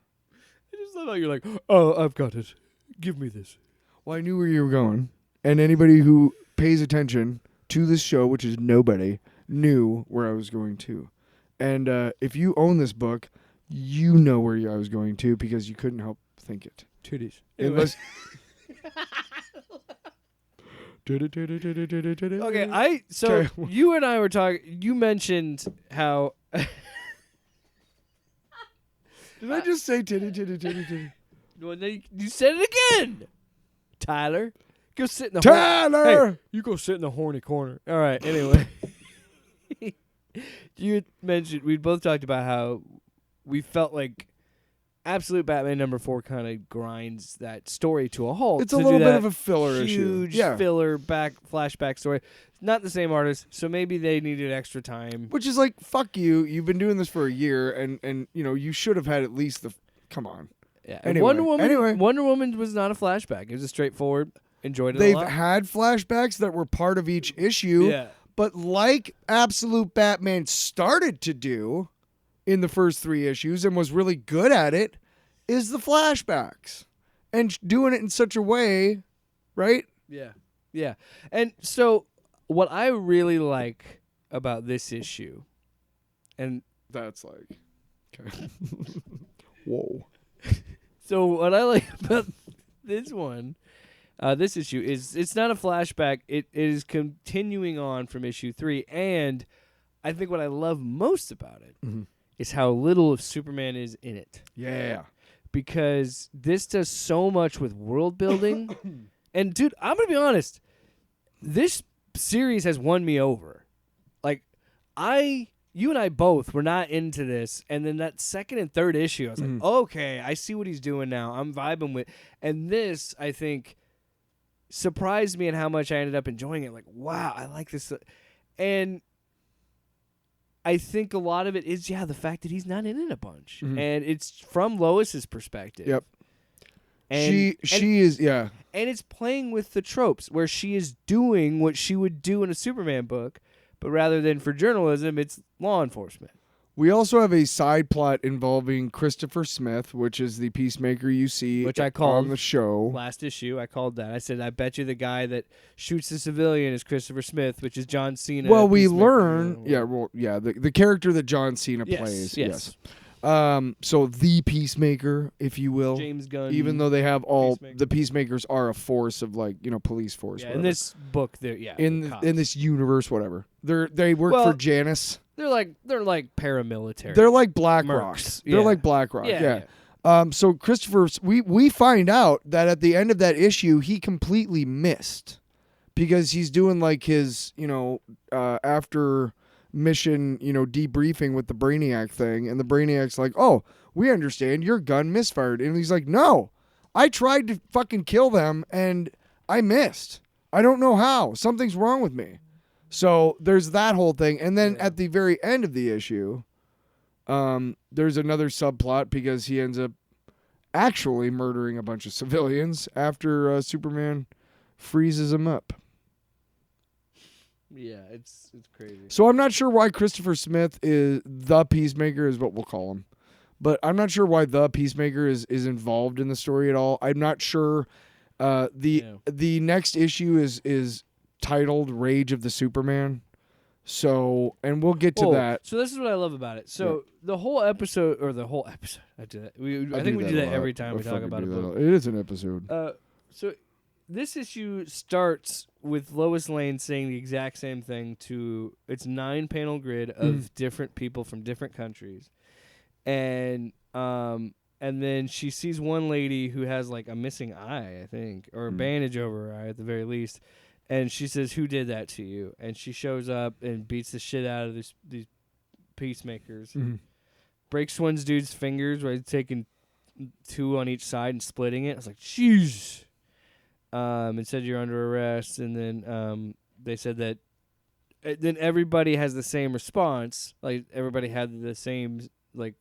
I just love how you're like, oh, I've got it. Give me this. Well, I knew where you were going. And anybody who pays attention to this show, which is nobody, knew where I was going to. And if you own this book, you know where I was going to because you couldn't help think it. Titties. Unless. Okay, so Okay. you and I were talking. You mentioned how. Did I just say titty? Well, you said it again, Tyler. Go sit in the Tyler! Hey, you go sit in the horny corner. All right. Anyway, you mentioned we both talked about how we felt like Absolute Batman number 4 kind of grinds that story to a halt. It's a little bit of a filler issue. Huge filler flashback story. Not the same artist, so maybe they needed extra time. Which is like, fuck you. You've been doing this for a year, and you should have had at least the. Come on. Yeah. Anyway, Wonder Woman was not a flashback. It was a straightforward. Enjoyed it They've a lot. had flashbacks that were part of each issue. Yeah. But like Absolute Batman started to do in the first 3 issues and was really good at it, is the flashbacks. And doing it in such a way, right? Yeah. Yeah. And so what I really like about this issue, and That's like, okay. Whoa. so what I like about this one, this issue, is it's not a flashback. It is continuing on from issue 3. And I think what I love most about it is how little of Superman is in it. Yeah. Because this does so much with world building. And, dude, I'm going to be honest. This series has won me over. Like, you and I both were not into this. And then that second and third issue, I was like, okay, I see what he's doing now. I'm vibing with. And this, I think, surprised me in how much I ended up enjoying it. Like, wow, I like this. And I think a lot of it is, the fact that he's not in it a bunch. And it's from Lois's perspective. Yep. And, she is yeah. And it's playing with the tropes where she is doing what she would do in a Superman book, but rather than for journalism, it's law enforcement. We also have a side plot involving Christopher Smith, which is the Peacemaker you see Which I called on the show. Last issue, I called that. I said, I bet you the guy that shoots the civilian is Christopher Smith, which is John Cena. Well, we Peacemaker. learn, the character that John Cena plays. Yes. So the Peacemaker, if you will, James Gunn. even though they have all Peacemaker. the Peacemakers are a force of police force. Yeah, whatever. in this book, in this universe, whatever they work for Janus. They're like paramilitary. They're like Black Mercs. Rock. Yeah. They're like Black Rock. Yeah. So Christopher, we find out that at the end of that issue, he completely missed because he's doing like his after mission debriefing with the Brainiac thing, and the Brainiac's like, "Oh, we understand your gun misfired," and he's like, "No, I tried to fucking kill them and I missed. I don't know how. Something's wrong with me." So there's that whole thing. And then at the very end of the issue, there's another subplot because he ends up actually murdering a bunch of civilians after Superman freezes him up. Yeah, it's crazy. So I'm not sure why Christopher Smith is the Peacemaker is what we'll call him. But I'm not sure why the Peacemaker is involved in the story at all. I'm not sure. The next issue is titled Rage of the Superman. So, and we'll get to that. So this is what I love about it. So the whole episode, I do that. I think we do that every time we talk about a book. It is an episode. So this issue starts with Lois Lane saying the exact same thing to its 9-panel grid of different people from different countries. And then she sees one lady who has like a missing eye, I think, or a bandage over her eye at the very least. And she says, "Who did that to you?" And she shows up and beats the shit out of these peacemakers. Breaks one dude's fingers by taking 2 on each side and splitting it. I was like, "Jeez." And said, "You're under arrest." And then they said that then everybody has the same response. Like everybody had the same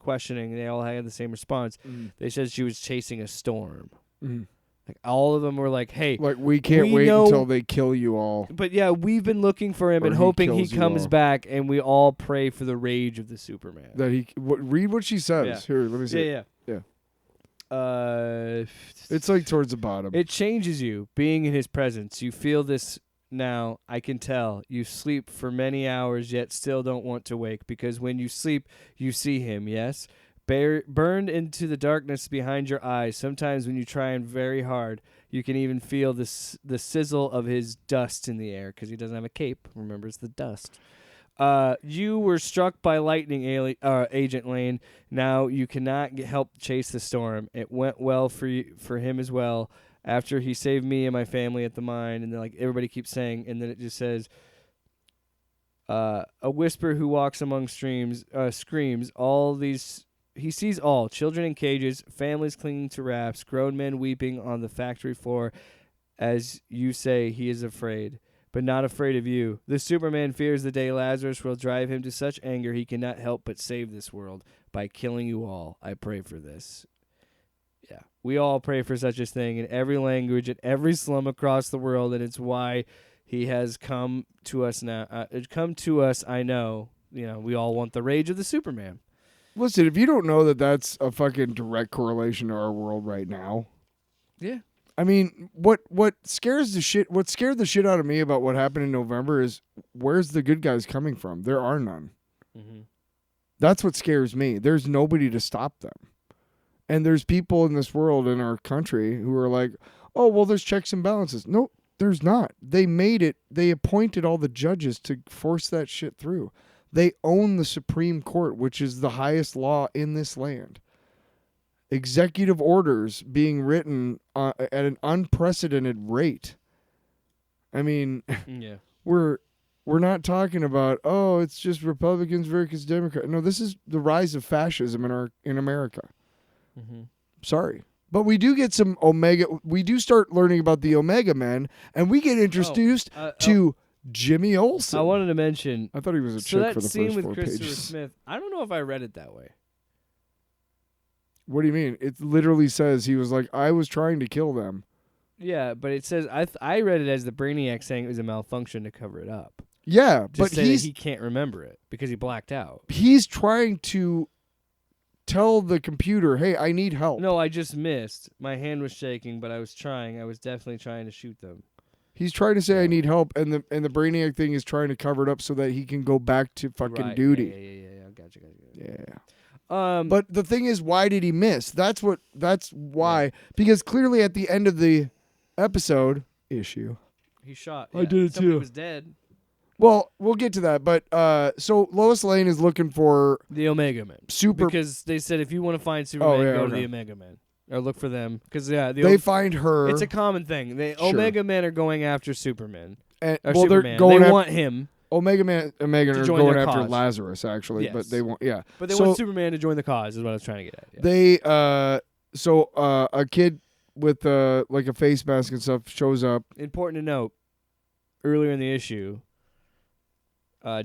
questioning. They all had the same response. They said she was chasing a storm. Like all of them were like, "Hey, like we can't wait until they kill you all." But yeah, we've been looking for him and hoping he comes back, and we all pray for the rage of the Superman. That read what she says. Yeah. Here, let me see. Yeah. It's like towards the bottom. It changes you being in his presence. You feel this now. I can tell. You sleep for many hours, yet still don't want to wake, because when you sleep, you see him. Yes. Burned into the darkness behind your eyes. Sometimes when you try and very hard, you can even feel the sizzle of his dust in the air because he doesn't have a cape. Remember, it's the dust. You were struck by lightning, Agent Lane. Now you cannot help chase the storm. It went well for him as well. After he saved me and my family at the mine, and then everybody keeps saying, and then it just says, a whisper who walks among streams screams all these. He sees all, children in cages, families clinging to rafts, grown men weeping on the factory floor. As you say, he is afraid, but not afraid of you. The Superman fears the day Lazarus will drive him to such anger he cannot help but save this world by killing you all. I pray for this. Yeah, we all pray for such a thing in every language, in every slum across the world, and it's why he has come to us now. Come to us, I know. We all want the rage of the Superman. Listen, if you don't know that that's a fucking direct correlation to our world right now. Yeah. I mean, what scared the shit out of me about what happened in November is where's the good guys coming from? There are none. That's what scares me. There's nobody to stop them. And there's people in this world, in our country, who are like, "Oh, well, there's checks and balances." No, there's not. They made it. They appointed all the judges to force that shit through. They own the Supreme Court, which is the highest law in this land. Executive orders being written at an unprecedented rate. I mean, we're not talking about, oh, it's just Republicans versus Democrats. No, this is the rise of fascism in America. Sorry. But we do get some Omega. We do start learning about the Omega Men, and we get introduced to Jimmy Olsen. I wanted to mention. I thought he was a chick for the scene first with 4 Christopher pages. Smith. I don't know if I read it that way. What do you mean? It literally says he was like, I was trying to kill them. Yeah, but it says I read it as the Brainiac saying it was a malfunction to cover it up. Yeah, but say that he can't remember it because he blacked out. He's trying to tell the computer, hey, I need help. No, I just missed. My hand was shaking, but I was trying. I was definitely trying to shoot them. He's trying to say I need help, and the Brainiac thing is trying to cover it up so that he can go back to fucking duty. Yeah. Gotcha. Yeah. But the thing is, why did he miss? That's why. Yeah. Because clearly at the end of the episode issue, he shot. I did it Somebody too. Was dead. Well, we'll get to that, but so Lois Lane is looking for the Omega Men. Because they said if you want to find Superman, go to the Omega Men. Or look for them. Because, they find her. It's a common thing. Omega Men are going after Superman. Superman. They're going they want him. Omega Man are going after Lazarus, actually. Yes. But they want, But they want Superman to join the cause, is what I was trying to get at. Yeah. They, a kid with, like a face mask and stuff shows up. Important to note, earlier in the issue,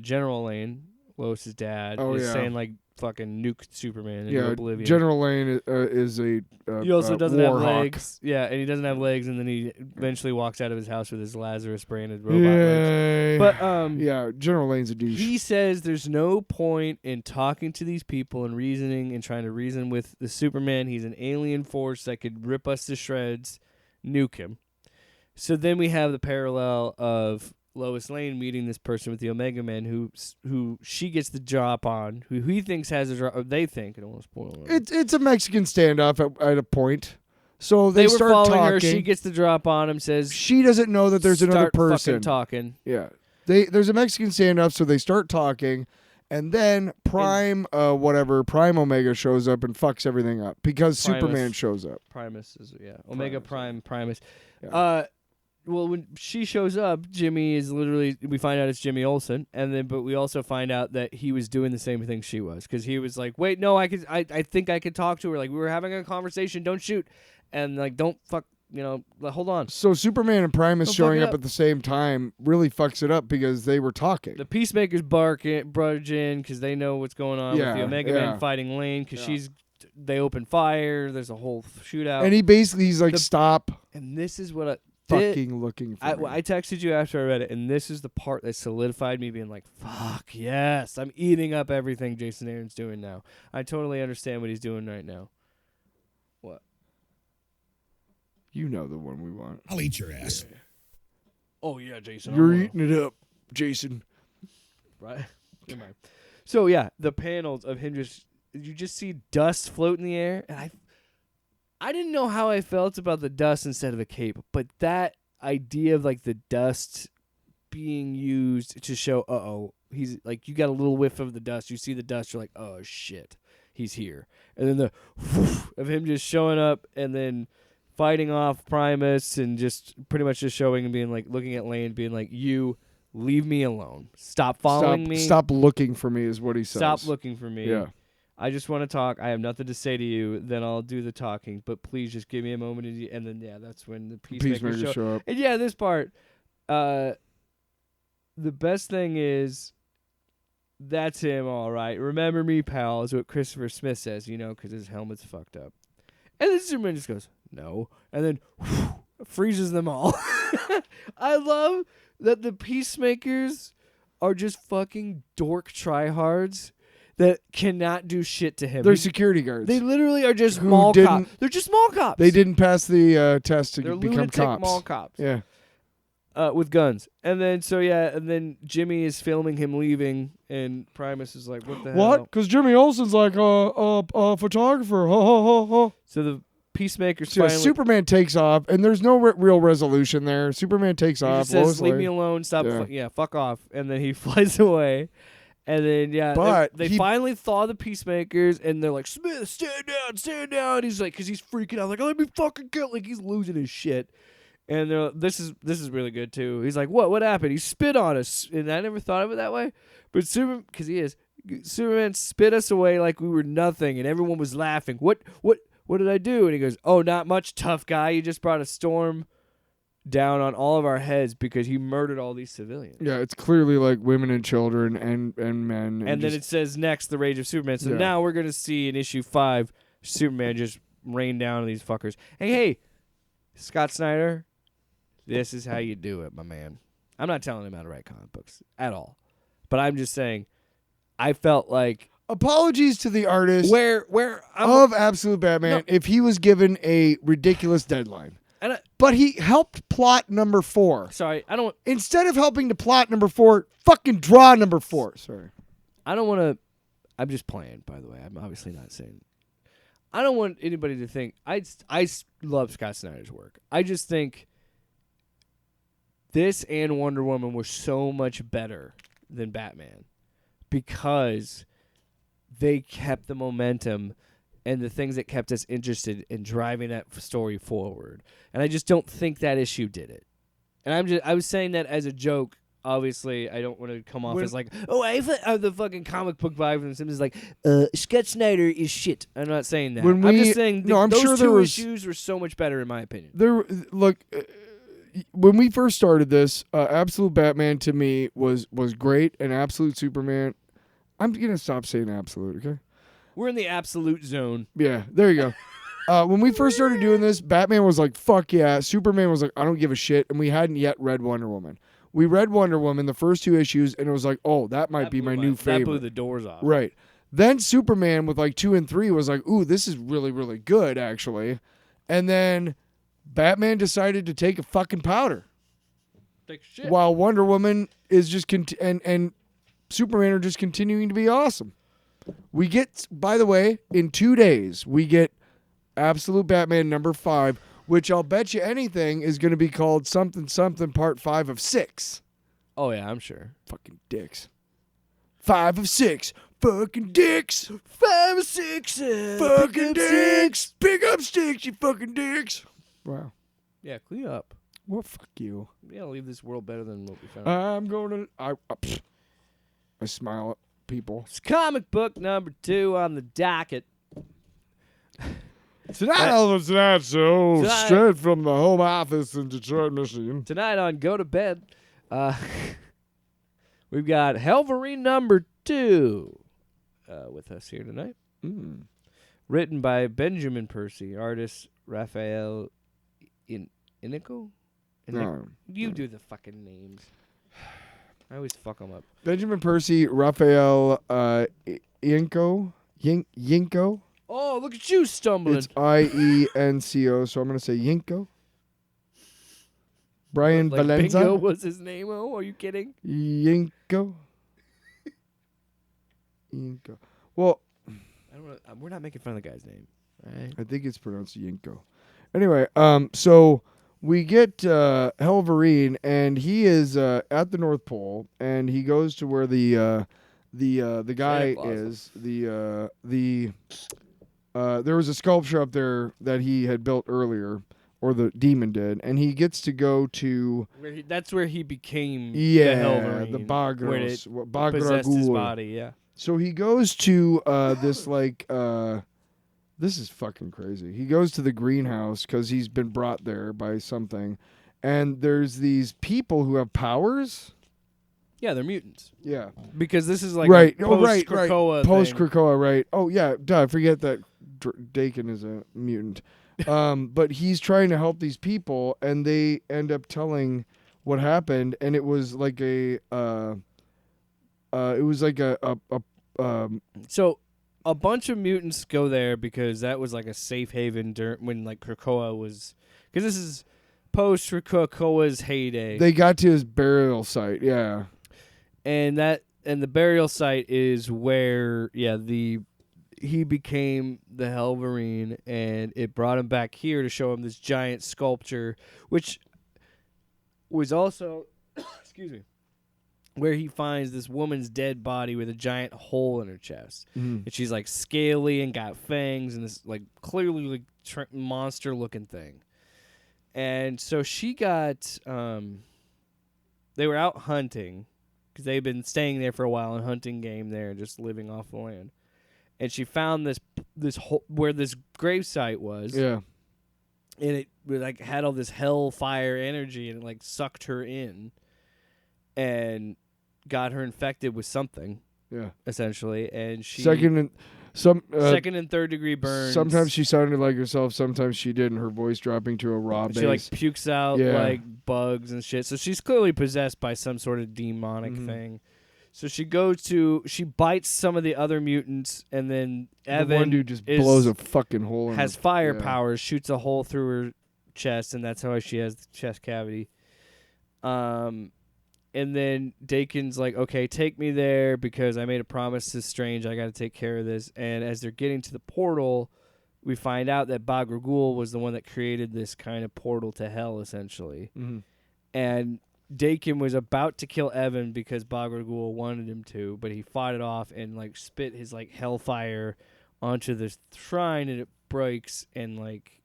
General Lane, Lois's dad, is saying, like, fucking nuke Superman into oblivion. General Lane is a he also doesn't have legs. Hawk. Yeah, and he doesn't have legs, and then he eventually walks out of his house with his Lazarus-branded robot legs. But General Lane's a douche. He says there's no point in talking to these people and reasoning and trying to reason with the Superman. He's an alien force that could rip us to shreds, nuke him. So then we have the parallel of Lois Lane meeting this person with the Omega Men who she gets the drop on, who he thinks has a drop, or they think, I don't want to spoil it. It's a Mexican standoff at a point. So they were start following talking. her, she gets the drop on him, says she doesn't know that there's another person. Fucking talking. Yeah. There's a Mexican standoff, so they start talking, and then Prime Omega shows up and fucks everything up because Primus. Superman shows up. Primus is Omega Primus. Yeah. Well, when she shows up, Jimmy is literally, we find out it's Jimmy Olsen, but we also find out that he was doing the same thing she was, because he was like, wait, no, I think I could talk to her, like, we were having a conversation, don't shoot, and, like, don't fuck, hold on. So Superman and Primus showing up at the same time really fucks it up because they were talking. The Peacemakers barge in because they know what's going on with the Omega Men fighting Lane, because they open fire, there's a whole shootout. And he's like, stop. And this is what fucking looking for me. I texted you after I read it, and this is the part that solidified me being like, fuck, yes, I'm eating up everything Jason Aaron's doing now. I totally understand what he's doing right now. What? You know the one we want. I'll eat your ass. Yeah. Oh, yeah, Jason. You're eating it up, Jason. Right? So, yeah, the panels of him you just see dust float in the air, and I didn't know how I felt about the dust instead of a cape, but that idea of, like, the dust being used to show, he's, like, you got a little whiff of the dust, you see the dust, you're like, oh, shit, he's here. And then the whoosh of him just showing up and then fighting off Primus and just pretty much just showing and being, like, looking at Lane, being like, you leave me alone. Stop following me. Stop looking for me is what he says. Stop looking for me. Yeah. I just want to talk. I have nothing to say to you. Then I'll do the talking. But please just give me a moment. And then, that's when the Peacemakers show up. And, this part. The best thing is, that's him, all right. Remember me, pal, is what Christopher Smith says, because his helmet's fucked up. And then Superman just goes, no. And then freezes them all. I love that the Peacemakers are just fucking dork tryhards that cannot do shit to him. They're security guards. They literally are just mall cops. They're just mall cops. They didn't pass the test to They're become lunatic cops. Mall cops. Yeah. With guns. And then, and then Jimmy is filming him leaving, and Primus is like, what the hell? What? Because Jimmy Olsen's like a photographer. Ho, ho, ho, ho. So the Peacemakers finally... Superman takes off, and there's no real resolution there. Superman takes off. He just says, leave me alone, stop, fuck off. And then he flies away. And then, but they finally thaw the Peacemakers, and they're like, Smith, stand down. He's like, because he's freaking out, like, let me fucking kill. Like, he's losing his shit. And they're, this is really good, too. He's like, what happened? He spit on us. And I never thought of it that way. But Superman, because he is, Superman spit us away like we were nothing, and everyone was laughing. What did I do? And he goes, oh, not much, tough guy. You just brought a storm down on all of our heads because he murdered all these civilians. Yeah, it's clearly like women and children and men. And then it says next, the Rage of Superman. So now we're going to see in issue 5, Superman just rained down on these fuckers. Hey, Scott Snyder, this is how you do it, my man. I'm not telling him how to write comic books at all. But I'm just saying, I felt like... Apologies to the artist I'm of Absolute Batman if he was given a ridiculous deadline. But he helped plot number 4. Sorry, I don't... Instead of helping to plot number 4, fucking draw number 4. Sorry. I don't want to... I'm just playing, by the way. I'm obviously not saying... I don't want anybody to think... I love Scott Snyder's work. I just think this and Wonder Woman were so much better than Batman because they kept the momentum and the things that kept us interested in driving that story forward. And I just don't think that issue did it. And I was saying that as a joke. Obviously, I don't want to come off as like, I have the fucking comic book vibe from The Simpsons. Like, Scott Snyder is shit. I'm not saying that. I'm just saying I'm those sure two issues were so much better, in my opinion. When we first started this, Absolute Batman to me was great, and Absolute Superman. I'm gonna stop saying Absolute, okay? We're in the absolute zone. Yeah, there you go. When we first started doing this, Batman was like, fuck yeah. Superman was like, I don't give a shit, and we hadn't yet read Wonder Woman. We read Wonder Woman, the first 2 issues, and it was like, oh, that might be my new favorite. That blew the doors off. Right. Then Superman with like 2 and 3 was like, ooh, this is really, really good, actually. And then Batman decided to take a fucking powder. Take shit. While Wonder Woman is just, and Superman are just continuing to be awesome. We get, by the way, in 2 days, we get Absolute Batman number 5, which I'll bet you anything is going to be called something part 5 of 6. Oh, yeah, I'm sure. Fucking dicks. 5 of 6. Fucking dicks. 5 of 6. Fucking dicks. Pick up sticks, you fucking dicks. Wow. Yeah, clean up. Well, fuck you. Yeah, leave this world better than what we found. I'm going to... I smile at people. It's comic book number 2 on the docket. Tonight on the Tonight Show, straight from the home office in Detroit, Michigan. Tonight on Go to Bed, we've got Helverine number 2 with us here tonight. Written by Benjamin Percy, artist Raphael Inico? No. You do the fucking names. I always fuck them up. Benjamin Percy, Raphael Yinko. Yinko. Oh, look at you stumbling. It's IENCO, so I'm going to say Yinko. Brian like Valenza. Bingo was his name. Oh, are you kidding? Yinko. Yinko. Well, we're not making fun of the guy's name. All right? I think it's pronounced Yinko. Anyway, so we get Helverine, and he is at the North Pole, and he goes to where the guy is. There was a sculpture up there that he had built earlier, or the demon did, and he gets to go to... That's where he became the Helverine. The Bagros. Possessed his body, yeah. So he goes to this, like... this is fucking crazy. He goes to the greenhouse because he's been brought there by something, and there's these people who have powers... Yeah, they're mutants. Yeah. Because this is like right. post-Krakoa thing. Post-Krakoa, right. Oh, yeah. Duh, I forget that Dakin is a mutant. But he's trying to help these people, and they end up telling what happened, and it was like So a bunch of mutants go there because that was like a safe haven when like Krakoa was... Because this is post-Krakoa's heyday. They got to his burial site, yeah. And the burial site is where he became the Helverine, and it brought him back here to show him this giant sculpture, which was also excuse me, where he finds this woman's dead body with a giant hole in her chest, and she's like scaly and got fangs and this like clearly like monster looking thing. And so she got they were out hunting, because they've been staying there for a while and hunting game there and just living off the land. And she found this where this gravesite was. Yeah. And it like had all this hellfire energy, and it like sucked her in and got her infected with something. Yeah. Essentially. And she second and third degree burns. Sometimes she sounded like herself. Sometimes she didn't. Her voice dropping to a raw bass. She like pukes out like bugs and shit. So she's clearly possessed by some sort of demonic thing. So she bites some of the other mutants, and then Evan, the one dude just blows a fucking hole in has fire powers, shoots a hole through her chest, and that's how she has the chest cavity. And then Dakin's like, okay, take me there because I made a promise to Strange. I got to take care of this. And as they're getting to the portal, we find out that Bagra Ghul was the one that created this kind of portal to hell, essentially. And Dakin was about to kill Evan because Bagra Ghul wanted him to, but he fought it off and like spit his like hellfire onto the shrine, and it breaks. And like,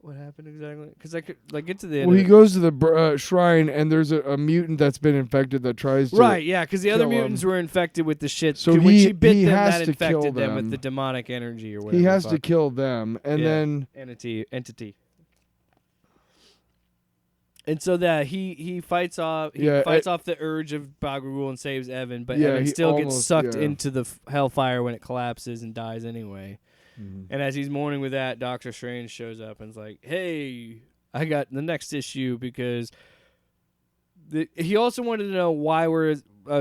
what happened exactly? Because I could like get to the end. Well, he goes to the shrine, and there's a mutant that's been infected that tries to because the other mutants were infected with the shit. So when she bit them, that to kill infected them with the demonic energy or whatever. He has to kill them, and then entity. And so that he fights off off the urge of Bagra Ghul and saves Evan, but Evan still gets sucked into the hellfire when it collapses and dies anyway. And as he's mourning with that, Doctor Strange shows up and's like, "Hey, I got the next issue," because he also wanted to know why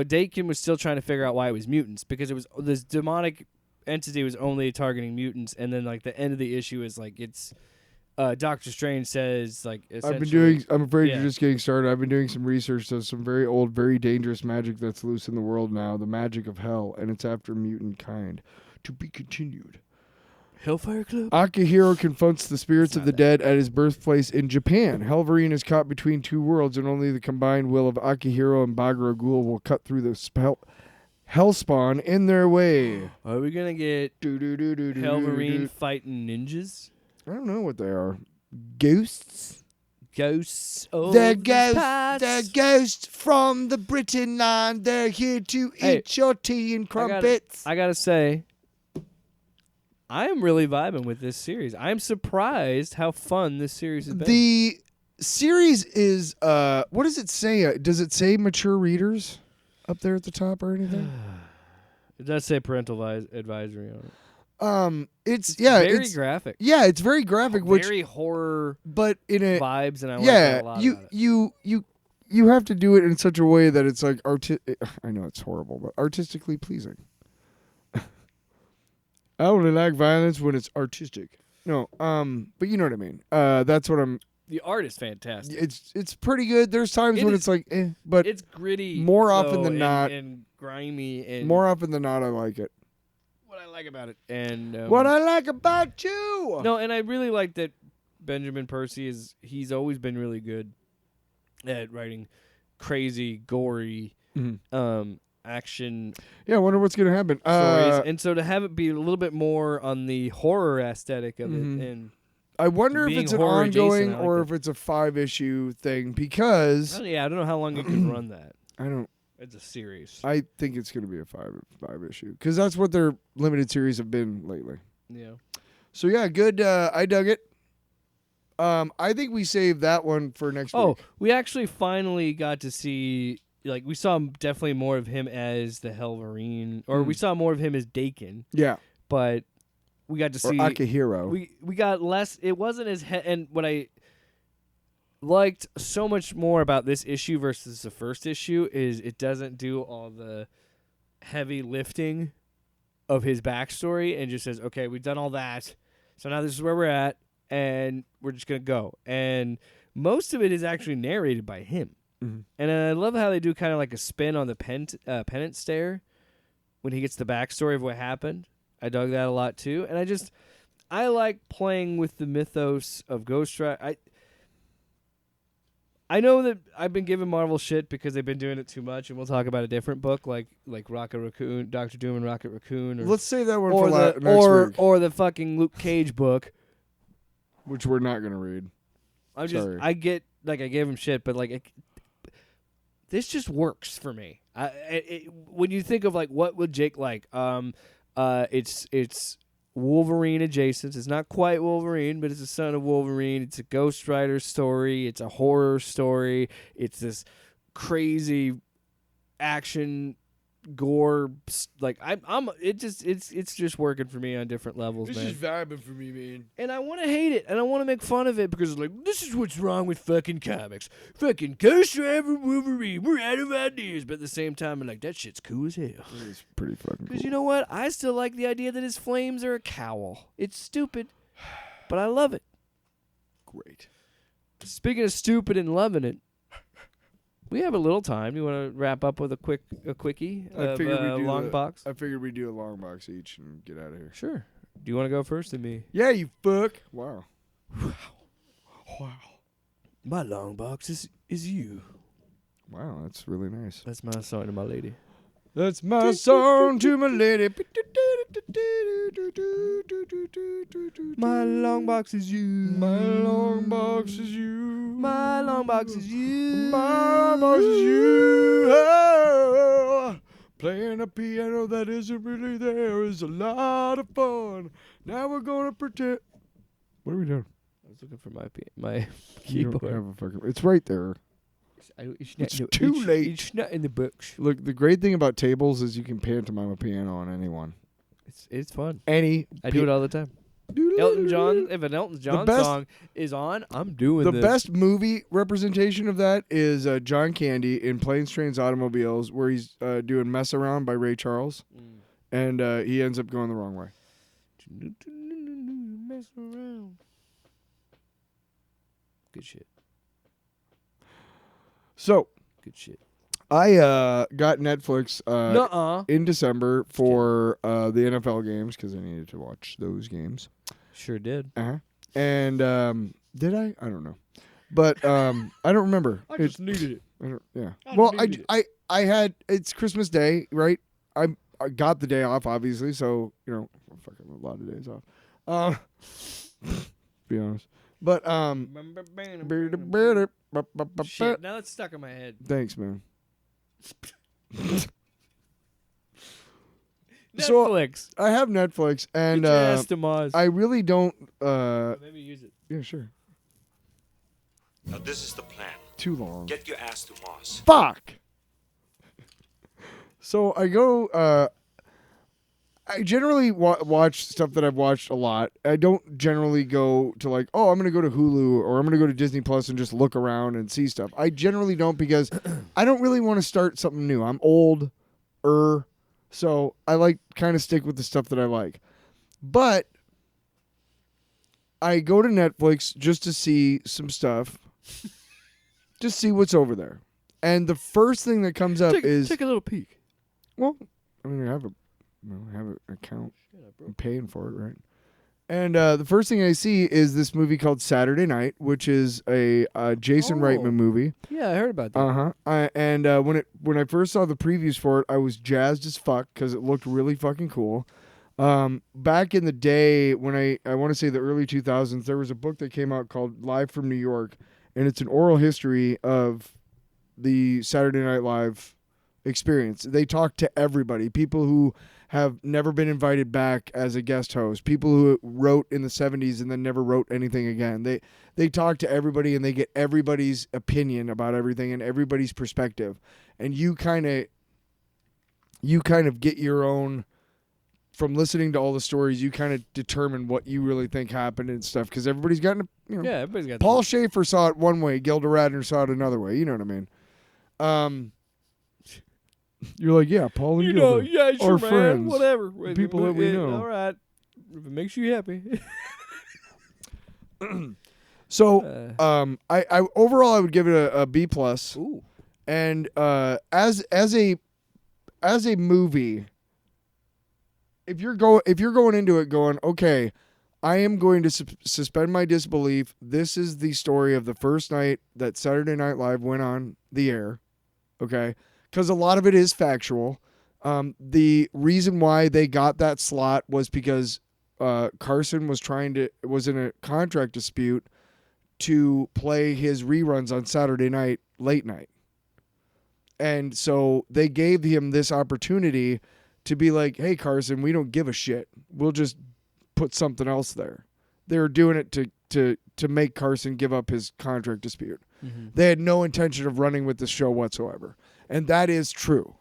Dakin was still trying to figure out why it was mutants, because it was this demonic entity was only targeting mutants, and then like the end of the issue is like it's. Doctor Strange says, like, I'm afraid you're just getting started. I've been doing some research of some very old, very dangerous magic that's loose in the world now, the magic of hell, and it's after mutant kind. To be continued. Hellfire Club? Akihiro confronts the spirits of the dead at his birthplace in Japan. Helverine is caught between two worlds, and only the combined will of Akihiro and Bagra Ghul will cut through the hellspawn in their way. Are we going to get Helverine fighting ninjas? I don't know what they are. Ghosts? Ghosts. They're ghosts. They're ghosts from the Britain land. They're here to eat your tea and crumpets. I gotta say, I am really vibing with this series. I'm surprised how fun this series has been. The series is, what does it say? Does it say mature readers up there at the top or anything? It does say parental advisory on it. It's very graphic. Yeah, it's very graphic, very horror, but in a vibes, and I like that a lot. You have to do it in such a way that it's like I know it's horrible, but artistically pleasing. I only like violence when it's artistic. No, but you know what I mean. That's what I'm. The art is fantastic. It's pretty good. There's times when it's like, but it's gritty. More often than not, and grimy. And more often than not, I like it. What I like about it, and what I like about you. No, and I really like that Benjamin Percy he's always been really good at writing crazy, gory, action. Yeah, I wonder what's gonna happen. Stories, and so to have it be a little bit more on the horror aesthetic of it, and I wonder if it's an ongoing or if it's a 5-issue thing, because I don't know how long you can run that. I don't. It's a series. I think it's going to be a 5 issue, because that's what their limited series have been lately. Yeah. So yeah, good. I dug it. I think we saved that one for next week. Oh, we actually finally got to see. Like, we saw definitely more of him as the Helverine, or we saw more of him as Dakin. Yeah. But we got to see Akihiro. We got less. It wasn't as and what I liked so much more about this issue versus the first issue is it doesn't do all the heavy lifting of his backstory and just says, okay, we've done all that, so now this is where we're at, and we're just gonna go. And most of it is actually narrated by him. And I love how they do kind of like a spin on the penance stare when he gets the backstory of what happened. I dug that a lot too, and I like playing with the mythos of Ghost Rider. I know that I've been giving Marvel shit because they've been doing it too much, and we'll talk about a different book like Rocket Raccoon, Dr. Doom and Rocket Raccoon. Let's save that one for next week. Or the fucking Luke Cage book, which we're not gonna read. I gave him shit, but this just works for me. When you think of what would Jake like, it's Wolverine adjacent. It's not quite Wolverine, but it's a son of Wolverine. It's a Ghost Rider story. It's a horror story. It's this crazy action gore. Like it's just working for me on different levels, man. vibing for me, man. And I want to hate it, and I want to make fun of it because it's like, this is what's wrong with fucking comics. Fucking Ghost Rider, Wolverine, we're out of ideas. But at the same time, I'm like, that shit's cool as hell. It's pretty fucking Because cool. you know what? I still like the idea that his flames are a cowl. It's stupid, but I love it. Great. Speaking of stupid and loving it, we have a little time. You want to wrap up with a quickie of long box? I figured we'd do a long box each and get out of here. Sure. Do you want to go first or me? Yeah, you fuck. Wow. Wow. My long box is you. Wow, that's really nice. That's my song to my lady. That's my song to my lady. My long box is you. My long box is you. My long box is you. My box is you. Oh, playing a piano that isn't really there is a lot of fun. Now we're gonna pretend. What are we doing? I was looking for my You don't keyboard. have a fucking. It's right there. It's too late. It's not in the books. Look, the great thing about tables is you can pantomime a piano on anyone. It's fun. I do it all the time. Elton John. If an Elton John song is on, I'm doing the this. best movie representation of that is John Candy in Planes, Trains, Automobiles, where he's doing "Mess Around" by Ray Charles, and he ends up going the wrong way. Mess around. Good shit. So Good shit. I got Netflix Nuh-uh. in December for the NFL games because I needed to watch those games. Sure did. And did I? I don't know, but I don't remember. I just needed it. I don't, yeah. I Well, needed I had it's Christmas Day, right? I got the day off, obviously, so fucking a lot of days off. Be honest, but Shit, now it's stuck in my head. thanks, man. Netflix. I have Netflix, and Get your ass to Mars. I really don't. Maybe use it. Yeah, sure. Now this is the plan. Too long. Get your ass to Mars. Fuck. So I go. I generally watch stuff that I've watched a lot. I don't generally go to like, oh, I'm going to go to Hulu or I'm going to go to Disney Plus and just look around and see stuff. I generally don't because I don't really want to start something new. I'm old, so I like kind of stick with the stuff that I like. But I go to Netflix just to see some stuff, just see what's over there. And the first thing that comes up is take a little peek. well, I mean, I have an account. I'm paying for it, right? And the first thing I see is this movie called Saturday Night, which is a Jason Reitman movie. Yeah, I heard about that. And when I first saw the previews for it, I was jazzed as fuck because it looked really fucking cool. Back in the day, when I want to say the early 2000s, there was a book that came out called Live from New York, and it's an oral history of the Saturday Night Live experience. They talk to everybody, people who have never been invited back as a guest host, people who wrote in the 70s and then never wrote anything again. They talk to everybody and they get everybody's opinion about everything and everybody's perspective. And you kind of get your own, from listening to all the stories, you kind of determine what you really think happened and stuff, because everybody's got, everybody's got Paul Schaefer saw it one way, Gilda Radner saw it another way, you know what I mean? You're like, yeah, Paul and Gilda, yeah, sure, our man, friends, whatever. people that we know. All right, if it makes you happy. So, I overall I would give it a B plus. Ooh. And as a movie, if you're going into it going, okay, I am going to suspend my disbelief. This is the story of the first night that Saturday Night Live went on the air. Okay. Because a lot of it is factual. The reason why they got that slot was because Carson was in a contract dispute to play his reruns on Saturday night, late night. And so they gave him this opportunity to be like, hey, Carson, we don't give a shit. We'll just put something else there. They were doing it to make Carson give up his contract dispute. Mm-hmm. They had no intention of running with the show whatsoever. And that is true.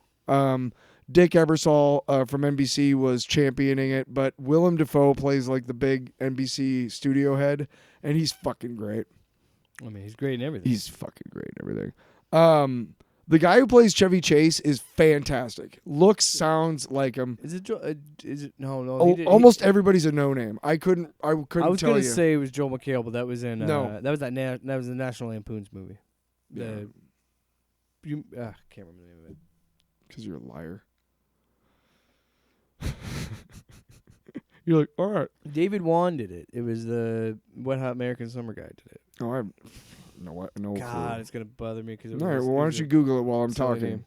Dick Ebersol from NBC was championing it, but Willem Dafoe plays like the big NBC studio head, and he's fucking great. I mean, he's great in everything. He's fucking great in everything. The guy who plays Chevy Chase is fantastic. Looks, sounds like him. Is it no? Almost everybody's a no name. I couldn't I was tell gonna you. say it was Joel McHale, but that was in No. that was that was the National Lampoon's movie. Yeah. Can't remember the name of it. Because you're a liar. You're like, all right. David Wan did it. It was the Wet Hot American Summer guy did it. Oh, I have no God, clue. it's gonna bother me because. All right, well, why don't you Google it while I'm silly talking? name.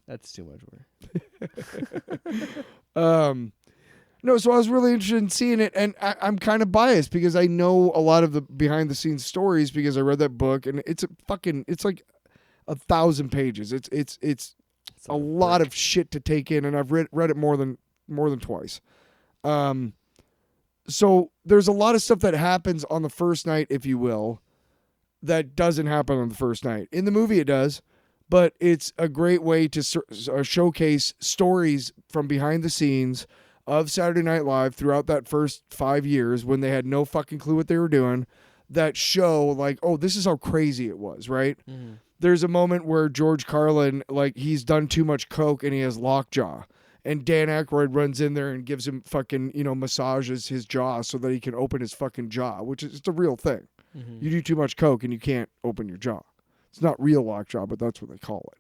That's too much work. No, so I was really interested in seeing it, and I'm kind of biased because I know a lot of the behind the scenes stories because I read that book, and it's like 1,000 pages. It's a lot of shit to take in, and I've read it more than twice. So there's a lot of stuff that happens on the first night, if you will, that doesn't happen on the first night. In the movie, it does, but it's a great way to showcase stories from behind the scenes of Saturday Night Live throughout that first 5 years when they had no fucking clue what they were doing, that show like, oh, this is how crazy it was, right? Mm-hmm. There's a moment where George Carlin, like, he's done too much coke and he has lockjaw. And Dan Aykroyd runs in there and gives him fucking, massages his jaw so that he can open his fucking jaw, which is it's a real thing. Mm-hmm. You do too much coke and you can't open your jaw. It's not real lockjaw, but that's what they call it.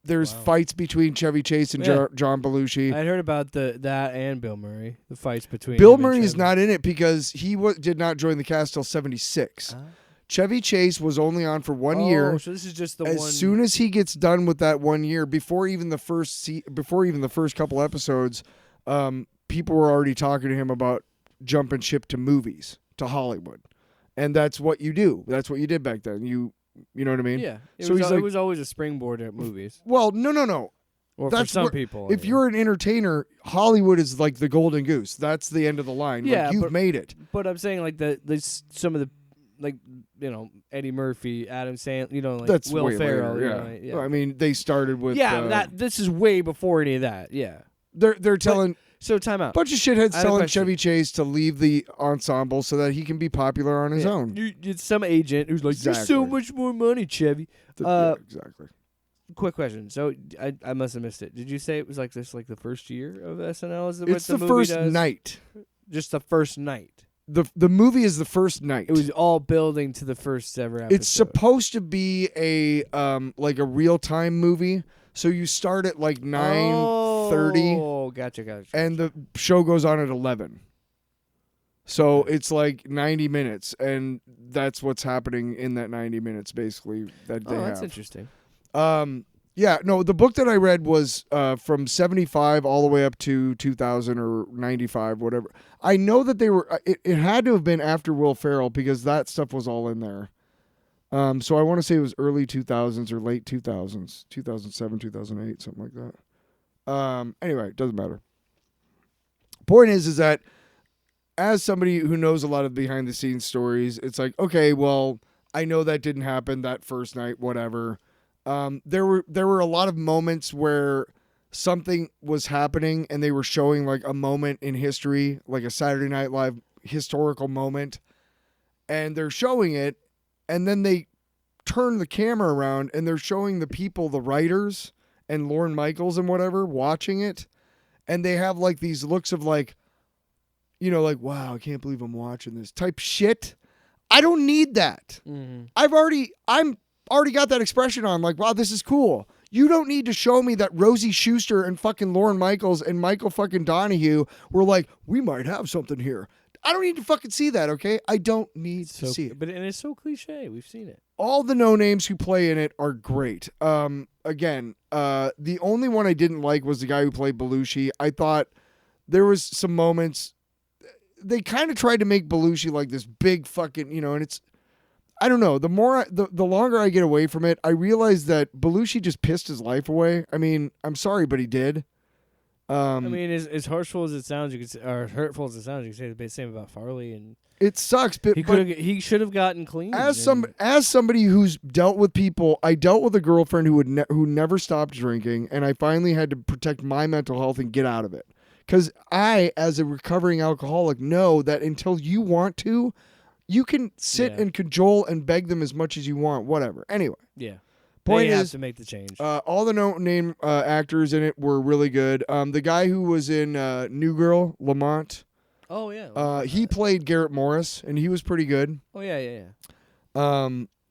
There's fights between Chevy Chase and John Belushi. I heard about that and Bill Murray. The fights between Bill Murray is not in it because he did not join the cast till 76. Chevy Chase was only on for 1 year. So this is just the as one. As soon as he gets done with that 1 year, before even the first couple episodes, people were already talking to him about jumping ship to movies, to Hollywood, and that's what you do. That's what you did back then. You know what I mean? Yeah. So it was always a springboard at movies. Well, no. Or that's for some people. If you're an entertainer, Hollywood is like the golden goose. That's the end of the line. Yeah, like, you've made it. But I'm saying like some of the, like, Eddie Murphy, Adam Sandler, like that's Will way Ferrell. Later, yeah. Well, I mean, they started with this is way before any of that. Yeah. They're telling. So time out. Bunch of shitheads telling Chevy Chase to leave the ensemble so that he can be popular on his own. It's some agent who's like, "There's so much more money, Chevy." Exactly. Quick question. So I must have missed it. Did you say it was like this, like the first year of SNL? It's the first night. Just the first night. The movie is the first night. It was all building to the first ever episode. It's supposed to be a like a real time movie. So you start at like 9:30. Oh, gotcha. And the show goes on at 11. So it's like 90 minutes, and that's what's happening in that 90 minutes, basically, that they have. Oh, that's interesting. Yeah, no, the book that I read was from 75 all the way up to 2000 or 95, whatever. I know that they were, it had to have been after Will Ferrell because that stuff was all in there. So I want to say it was early 2000s or late 2000s, 2007, 2008, something like that. Anyway, it doesn't matter. Point is that as somebody who knows a lot of behind the scenes stories, it's like, okay, well, I know that didn't happen that first night, whatever. There were a lot of moments where something was happening and they were showing like a moment in history, like a Saturday Night Live historical moment, and they're showing it, and then they turn the camera around and they're showing the people, the writers and Lorne Michaels and whatever, watching it, and they have like these looks of like, like, wow, I can't believe I'm watching this type shit. I don't need that. Mm-hmm. I'm already got that expression on, like, wow, this is cool. You don't need to show me that Rosie Schuster and fucking Lorne Michaels and Michael fucking Donahue were like, we might have something here. I don't need to fucking see that, okay? I don't need to see it. But it's so cliche. We've seen it. All the no-names who play in it are great. Again, the only one I didn't like was the guy who played Belushi. I thought there was some moments. They kind of tried to make Belushi like this big fucking, and it's, I don't know. The longer I get away from it, I realize that Belushi just pissed his life away. I mean, I'm sorry, but he did. I mean, as harshful as it sounds, you could say, or hurtful as it sounds, you could say the same about Farley, and it sucks, but he should have gotten clean. As somebody who's dealt with people, I dealt with a girlfriend who never stopped drinking, and I finally had to protect my mental health and get out of it. Because I, as a recovering alcoholic, know that until you want to, you can sit and cajole and beg them as much as you want, whatever. Anyway. Yeah. Point they is, have to make the change. all the no-name actors in it were really good. The guy who was in New Girl, Lamont. Oh, yeah. He played Garrett Morris, and he was pretty good. Oh, yeah.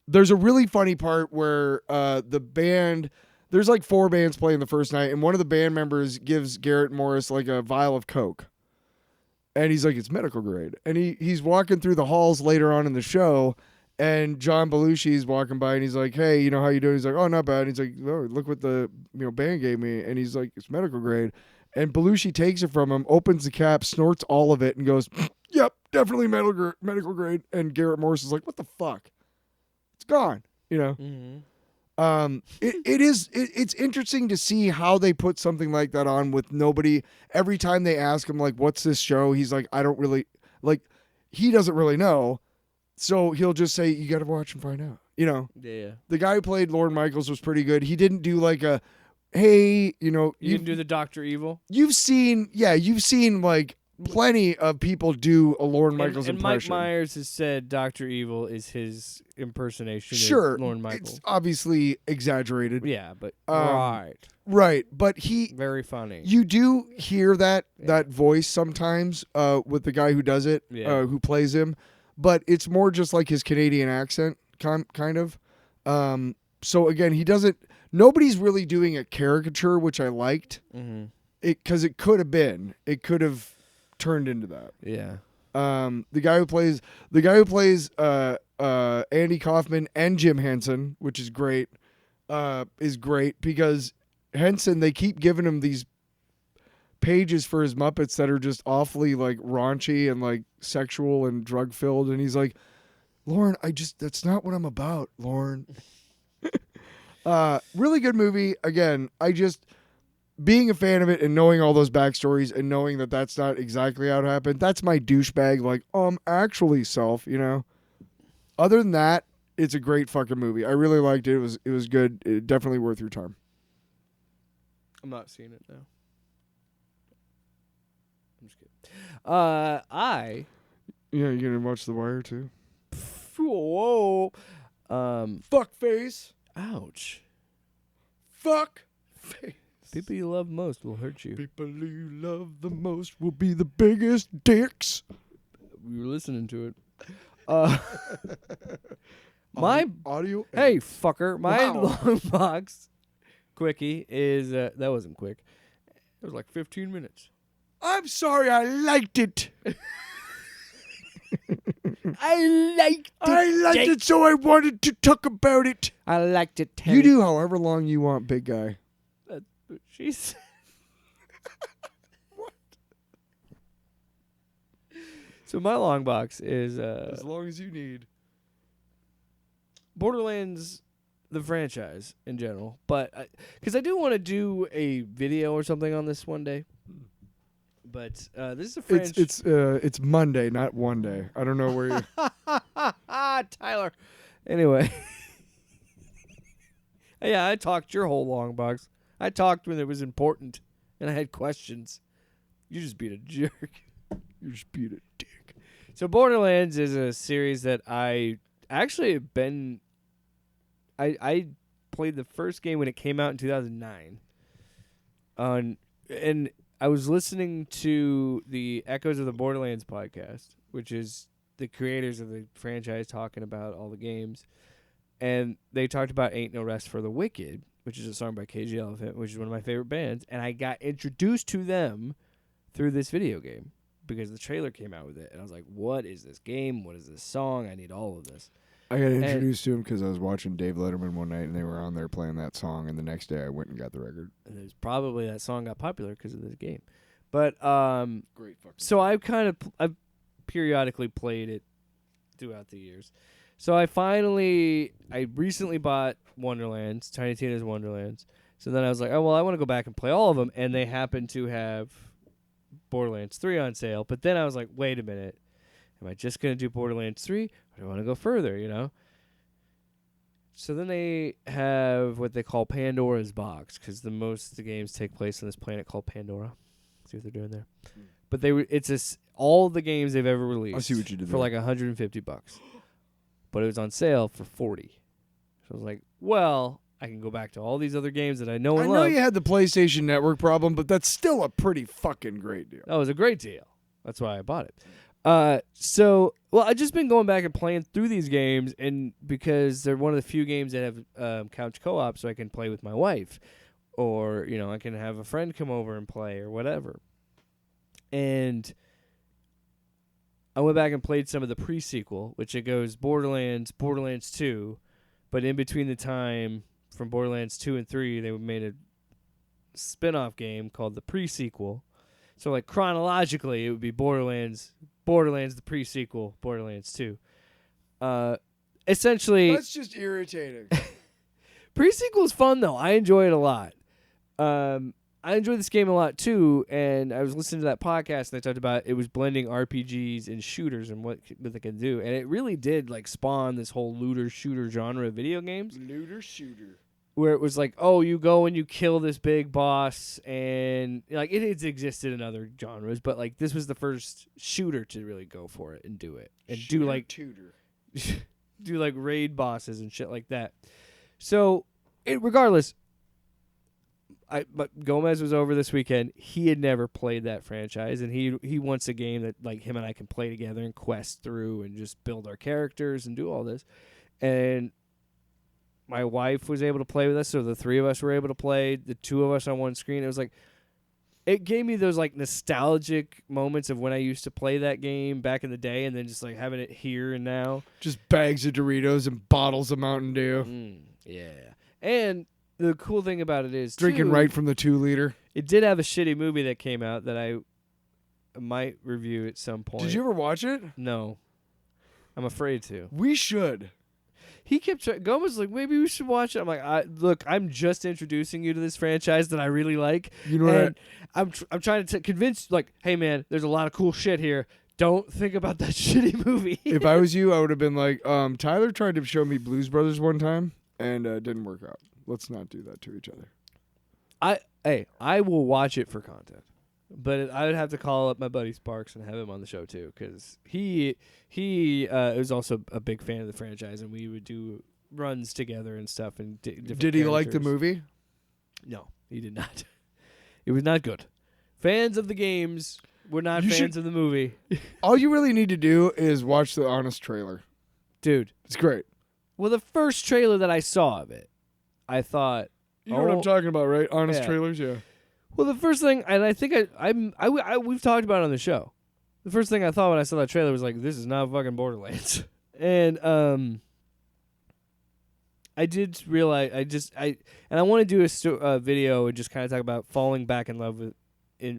There's a really funny part where the band, there's like 4 bands playing the first night, and one of the band members gives Garrett Morris like a vial of Coke. And he's like, it's medical grade. And he's walking through the halls later on in the show, and John Belushi's walking by, and he's like, hey, how you doing? He's like, oh, not bad. And he's like, oh, look what the band gave me. And he's like, it's medical grade. And Belushi takes it from him, opens the cap, snorts all of it, and goes, yep, definitely medical grade. And Garrett Morris is like, what the fuck? It's gone, Mm-hmm. It's interesting to see how they put something like that on with nobody. Every time they ask him, like, what's this show? He's like, I don't really, like, he doesn't really know. So he'll just say, you got to watch and find out, Yeah. The guy who played Lorne Michaels was pretty good. He didn't do like a, hey, You didn't do the Dr. Evil? You've seen like plenty of people do a Lorne Michaels and impression. Mike Myers has said Dr. Evil is his impersonation Sure, of Lorne Michaels. It's obviously exaggerated. Yeah, but right, but very funny. You do hear that voice sometimes with the guy who does it, who plays him, but it's more just like his Canadian accent, kind of. So again, nobody's really doing a caricature, which I liked. Mm-hmm. Because it could have turned into that. Yeah. The guy who plays Andy Kaufman and Jim Henson, which is great because Henson, they keep giving him these pages for his Muppets that are just awfully like raunchy and like sexual and drug filled, and he's like, Lauren, that's not what I'm about, Lauren. Really good movie. Again, being a fan of it and knowing all those backstories and knowing that that's not exactly how it happened, that's my douchebag, like, actually self, Other than that, it's a great fucking movie. I really liked it. It was good. Definitely worth your time. I'm not seeing it now. I'm just kidding. Yeah, you gonna watch The Wire too? Whoa. Fuck face. Ouch. Fuck face. People you love most will hurt you. People you love the most will be the biggest dicks. We were listening to it. My audio. Hey, fucker. My Wow. long box quickie is that wasn't quick. It was like 15 minutes. I'm sorry, I liked it. I liked it, so I wanted to talk about it. I liked it. You do however long you want, big guy. That's what she said. What? So my long box is As long as you need. Borderlands, the franchise in general, but because I do want to do a video or something on this one day. But this is a franchise. It's Monday, not one day. I don't know where you. Tyler. Anyway. Yeah, I talked your whole long box. I talked when it was important, and I had questions. You just beat a jerk. You just beat a dick. So Borderlands is a series that I actually have been... I played the first game when it came out in 2009. And I was listening to the Echoes of the Borderlands podcast, which is the creators of the franchise talking about all the games. And they talked about Ain't No Rest for the Wicked, which is a song by KG Elephant, which is one of my favorite bands. And I got introduced to them through this video game because the trailer came out with it. And I was like, what is this game? What is this song? I need all of this. I got introduced to him because I was watching Dave Letterman one night, and they were on there playing that song, and the next day I went and got the record. And it was probably that song got popular because of this game. But Great fucking so I've periodically played it throughout the years. So I recently bought Wonderlands, Tiny Tina's Wonderlands. So then I was like, oh, well, I want to go back and play all of them. And they happened to have Borderlands 3 on sale. But then I was like, wait a minute. Am I just going to do Borderlands 3? Or do I want to go further, you know? So then they have what they call Pandora's Box, because most of the games take place on this planet called Pandora. See what they're doing there. But it's all the games they've ever released. I see what you did for there. like $150. But it was on sale for $40. So I was like, well, I can go back to all these other games that I know and I know love. you had the PlayStation Network problem, but that's still a pretty fucking great deal. That was a great deal. That's why I bought it. I've just been going back and playing through these games, and because they're one of the few games that have couch co-op, so I can play with my wife, or I can have a friend come over and play or whatever. And I went back and played some of the pre-sequel, which it goes Borderlands 2, but in between the time from Borderlands 2 and 3, they made a spin-off game called the pre-sequel. So like chronologically, it would be Borderlands the pre-sequel, Borderlands 2. Essentially, That's just irritating. pre-sequel is fun though. I enjoy it a lot. I enjoy this game a lot too, and I was listening to that podcast and they talked about it was blending RPGs and shooters and what they can do, and it really did like spawn this whole looter shooter genre of video games. Looter shooter. Where it was like, oh, you go and you kill this big boss, and like it has existed in other genres, but like this was the first shooter to really go for it and do it and do like tutor. do like raid bosses and shit like that. So, regardless, but Gomez was over this weekend. He had never played that franchise, and he wants a game that like him and I can play together and quest through and just build our characters and do all this. And my wife was able to play with us, so the three of us were able to play, the two of us on one screen. It was like, it gave me those like nostalgic moments of when I used to play that game back in the day, and then just like having it here and now. Just bags of Doritos and bottles of Mountain Dew. Yeah. And the cool thing about it is, Drinking too, right from the 2-liter. it did have a shitty movie that came out that I might review at some point. Did you ever watch it? No. I'm afraid to. We should. He kept Gomez was like, maybe we should watch it. I'm like, look, I'm just introducing you to this franchise that I really like. You know what? I'm trying to convince, like, hey man, there's a lot of cool shit here. Don't think about that shitty movie. If I was you, I would have been like, Tyler tried to show me Blues Brothers one time, and it didn't work out. Let's not do that to each other. I will watch it for content, but I would have to call up my buddy Sparks and have him on the show too, because he is also a big fan of the franchise, and we would do runs together and stuff. And Did he like the movie? No, he did not. It was not good. Fans of the games were not fans of the movie. All you really need to do is watch the Honest trailer. Dude, It's great. well, the first trailer that I saw of it, I thought, You know what I'm talking about, right? Honest Yeah. trailers, yeah. well, the first thing, and I think we've talked about it on the show. The first thing I thought when I saw that trailer was like, this is not fucking Borderlands. And I did realize I want to do a video and just kind of talk about falling back in love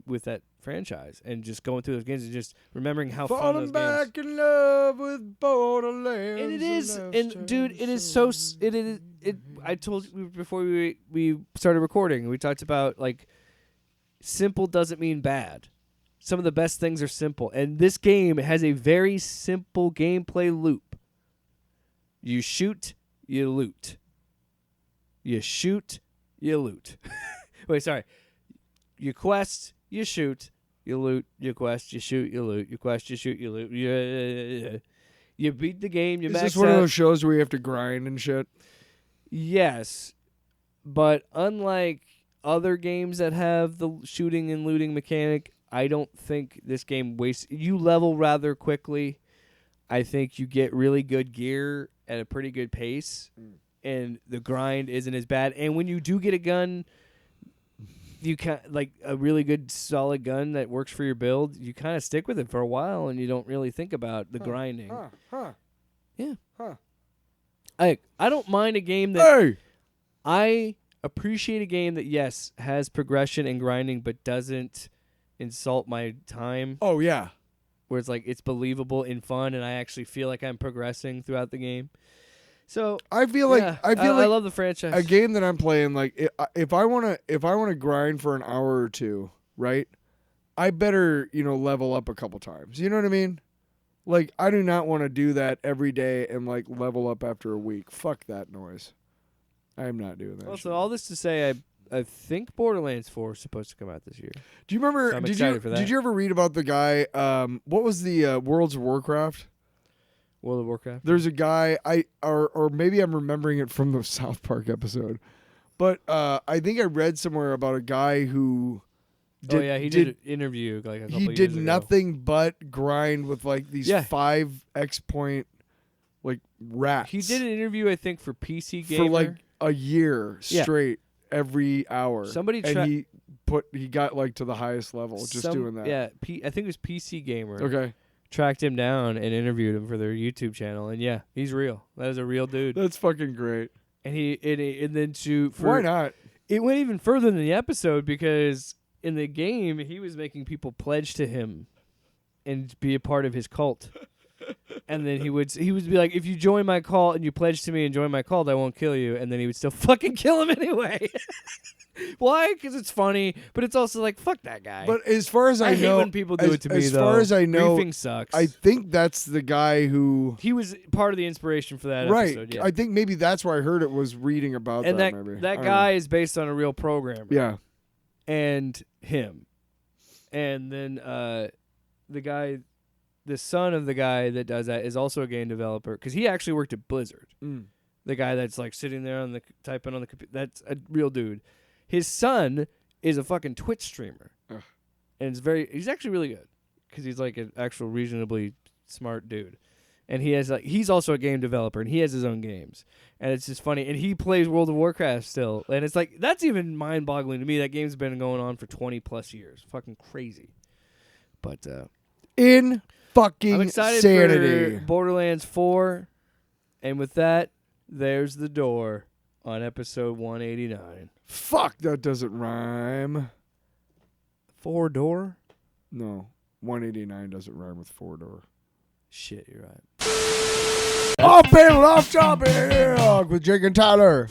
with that franchise and just going through those games and just remembering how fun Falling those back games. in love with Borderlands. And it is, and dude, it is so. It is. It. I told you before we started recording. We talked about like, simple doesn't mean bad. Some of the best things are simple, and this game has a very simple gameplay loop. You shoot, you loot. You shoot, you loot. Wait, sorry. You quest, you shoot, you loot, you quest, you shoot, you loot, you quest, you shoot, you loot. You beat the game, you Is max this one out. of those shows where you have to grind and shit? Yes, but unlike other games that have the shooting and looting mechanic, I don't think this game wastes. You level rather quickly. I think you get really good gear at a pretty good pace, and the grind isn't as bad. And when you do get a gun, you like a really good solid gun that works for your build, you kind of stick with it for a while, and you don't really think about the grinding. Yeah. I don't mind a game that Hey! I appreciate a game that yes has progression and grinding, but doesn't insult my time. Oh, yeah. Where it's like it's believable and fun, and I actually feel like I'm progressing throughout the game. So I feel like yeah, I feel like love the franchise. a game that I'm playing. Like if I wanna grind for an hour or two, right? I better level up a couple times. You know what I mean? Like I do not want to do that every day and like level up after a week. Fuck that noise. I am not doing that. Also, shit. all this to say, I think Borderlands 4 is supposed to come out this year. Do you remember? So I'm did excited for that. you ever read about the guy? What was the Worlds of Warcraft? World of Warcraft. There's a guy or maybe I'm remembering it from the South Park episode, but I think I read somewhere about a guy who. He did an interview like a couple He years did ago. nothing but grind with like these Yeah. 5x point like rats. He did an interview, I think, for PC Gamer. for like a year Yeah. straight every hour. Somebody and he got like to the highest level just doing that. Yeah, I think it was PC Gamer. Okay. Tracked him down and interviewed him for their YouTube channel, and yeah, he's real. That is a real dude. That's fucking great. And then Why not? It went even further than the episode because in the game he was making people pledge to him and be a part of his cult. And then he would be like, if you join my cult and you pledge to me and join my cult, I won't kill you. And then he would still fucking kill him anyway. Why? Because it's funny, but it's also like, fuck that guy. But as far as I hate know, when people do it to me, as though. far as I know, Griefing sucks. I think that's the guy who. He was part of the inspiration for that Right. episode. Yeah. I think maybe that's where I heard it was reading about and that. Maybe that I don't guy know. is based on a real programmer. Yeah. And him. And then the son of the guy that does that is also a game developer because he actually worked at Blizzard. Mm. The guy that's like sitting there typing on the computer, that's a real dude. His son is a fucking Twitch streamer. Ugh. And he's actually really good because he's like an actual reasonably smart dude. And he's also a game developer and he has his own games. And it's just funny. And he plays World of Warcraft still. And it's like, that's even mind boggling to me. That game's been going on for 20 plus years. Fucking crazy. But, in fucking I'm excited sanity. for Borderlands 4. And with that, there's the door on episode 189. Fuck, that doesn't rhyme. 4-door? No, 189 doesn't rhyme with 4-door. Shit, you're right. Off panel, off topic with Jake and Tyler.